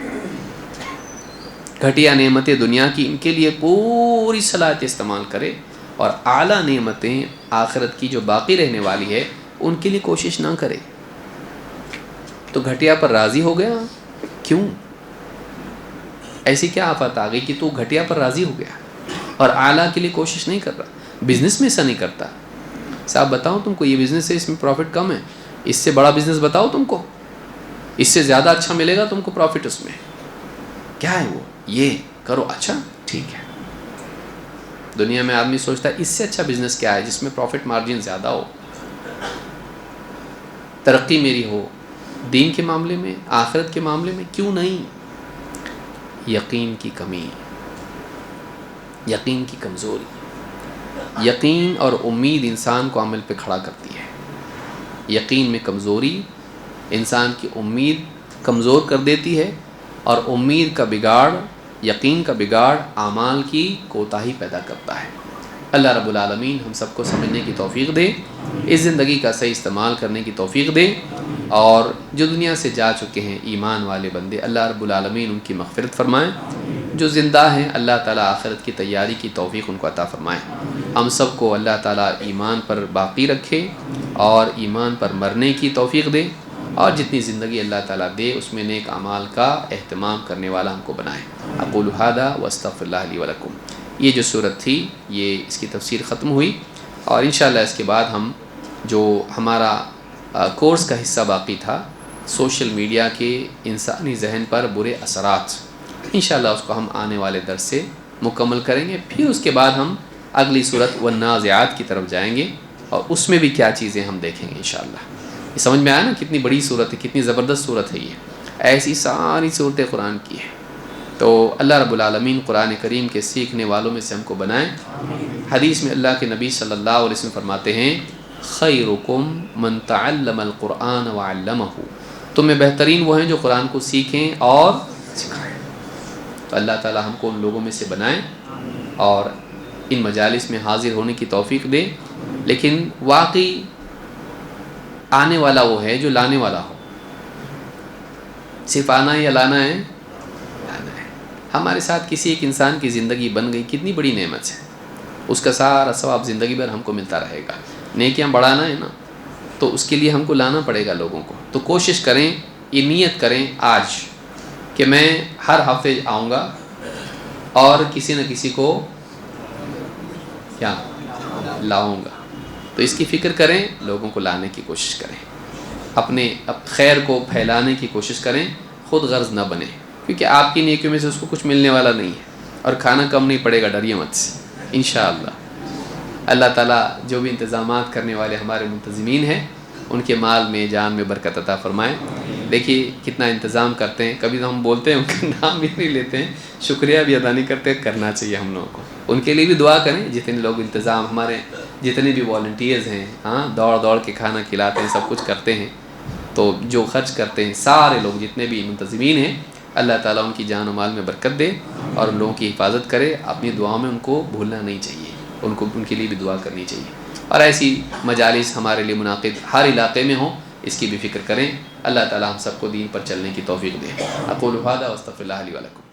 گھٹیا نعمتیں دنیا کی ان کے لیے پوری صلاحیت استعمال کرے، اور اعلیٰ نعمتیں آخرت کی جو باقی رہنے والی ہے ان کے لیے کوشش نہ کرے۔ تو گھٹیا پر راضی ہو گیا، کیوں؟ ایسی کیا آفت آ گئی کہ تو گھٹیا پر راضی ہو گیا اور اعلیٰ کے لیے کوشش نہیں کر رہا؟ بزنس میں ایسا نہیں کرتا۔ صاحب بتاؤ تم کو یہ بزنس ہے، اس میں پروفٹ کم ہے، اس سے بڑا بزنس بتاؤ تم کو، اس سے زیادہ اچھا ملے گا تم کو پروفٹ اس میں، کیا ہے وہ؟ یہ کرو، اچھا ٹھیک ہے۔ دنیا میں آدمی سوچتا ہے اس سے اچھا بزنس کیا ہے جس میں پروفٹ مارجن زیادہ ہو، ترقی میری ہو، دین کے معاملے میں، آخرت کے معاملے میں کیوں نہیں؟ یقین کی کمی، یقین کی کمزوری۔ یقین اور امید انسان کو عمل پہ کھڑا کرتی ہے۔ یقین میں کمزوری انسان کی امید کمزور کر دیتی ہے، اور امید کا بگاڑ، یقین کا بگاڑ اعمال کی کوتاہی پیدا کرتا ہے۔ اللہ رب العالمین ہم سب کو سمجھنے کی توفیق دے، اس زندگی کا صحیح استعمال کرنے کی توفیق دے، اور جو دنیا سے جا چکے ہیں ایمان والے بندے، اللہ رب العالمین ان کی مغفرت فرمائیں۔ جو زندہ ہیں اللہ تعالیٰ آخرت کی تیاری کی توفیق ان کو عطا فرمائیں۔ ہم سب کو اللہ تعالیٰ ایمان پر باقی رکھے اور ایمان پر مرنے کی توفیق دے، اور جتنی زندگی اللہ تعالیٰ دے اس میں نیک اعمال کا اہتمام کرنے والا ہم کو بنائے۔ اقول ھذا واستغفر اللہ لی ولکم۔ یہ جو صورت تھی یہ اس کی تفسیر ختم ہوئی، اور انشاءاللہ اس کے بعد ہم جو ہمارا کورس کا حصہ باقی تھا، سوشل میڈیا کے انسانی ذہن پر برے اثرات، انشاءاللہ اس کو ہم آنے والے درس سے مکمل کریں گے۔ پھر اس کے بعد ہم اگلی صورت والنازعات کی طرف جائیں گے، اور اس میں بھی کیا چیزیں ہم دیکھیں گے انشاءاللہ۔ یہ سمجھ میں آیا نا کتنی بڑی صورت ہے، کتنی زبردست صورت ہے یہ، ایسی ساری صورتیں قرآن کی ہیں۔ تو اللہ رب العالمین قرآن کریم کے سیکھنے والوں میں سے ہم کو بنائیں۔ حدیث میں اللہ کے نبی صلی اللہ علیہ وسلم فرماتے ہیں خیرکم من تعلم القرآن وعلمہ، تم میں بہترین وہ ہیں جو قرآن کو سیکھیں اور سکھائیں۔ تو اللہ تعالی ہم کو ان لوگوں میں سے بنائیں اور ان مجالس میں حاضر ہونے کی توفیق دے، لیکن واقعی آنے والا وہ ہے جو لانے والا ہو۔ صرف آنا یا لانا ہے؟ لانا ہے۔ ہمارے ساتھ کسی ایک انسان کی زندگی بن گئی، کتنی بڑی نعمت ہے، اس کا سارا ثواب زندگی بھر ہم کو ملتا رہے گا۔ نیکیاں بڑھانا ہے نا، تو اس کے لیے ہم کو لانا پڑے گا لوگوں کو۔ تو کوشش کریں، یہ نیت کریں آج کہ میں ہر ہفتے آؤں گا اور کسی نہ کسی کو کیا لاؤں گا۔ تو اس کی فکر کریں، لوگوں کو لانے کی کوشش کریں، اپنے خیر کو پھیلانے کی کوشش کریں، خود غرض نہ بنیں، کیونکہ آپ کی نیکیوں میں سے اس کو کچھ ملنے والا نہیں ہے، اور کھانا کم نہیں پڑے گا، ڈریے مت سے انشاءاللہ۔ اللہ تعالیٰ جو بھی انتظامات کرنے والے ہمارے منتظمین ہیں ان کے مال میں جان میں برکت عطا فرمائیں۔ دیکھیے کتنا انتظام کرتے ہیں، کبھی تو ہم بولتے ہیں ان کا نام بھی نہیں لیتے ہیں، شکریہ بھی ادا نہیں کرتے، کرنا چاہیے ہم لوگوں کو۔ ان کے لیے بھی دعا کریں، جتنے لوگ انتظام ہمارے جتنے بھی والنٹیئرز ہیں، ہاں دوڑ دوڑ کے کھانا کھلاتے ہیں، سب کچھ کرتے ہیں، تو جو خرچ کرتے ہیں سارے لوگ جتنے بھی منتظمین ہیں، اللہ تعالیٰ ان کی جان و مال میں برکت دے اور ان لوگوں کی حفاظت کرے۔ اپنی دعاؤں میں ان کو بھولنا نہیں چاہیے، ان کے لیے بھی دعا کرنی چاہیے، اور ایسی مجالس ہمارے لیے منعقد ہر علاقے میں ہوں، اس کی بھی فکر کریں۔ اللہ تعالیٰ ہم سب کو دین پر چلنے کی توفیق دے۔ اقول ھذا واستغفر اللہ لی ولکم۔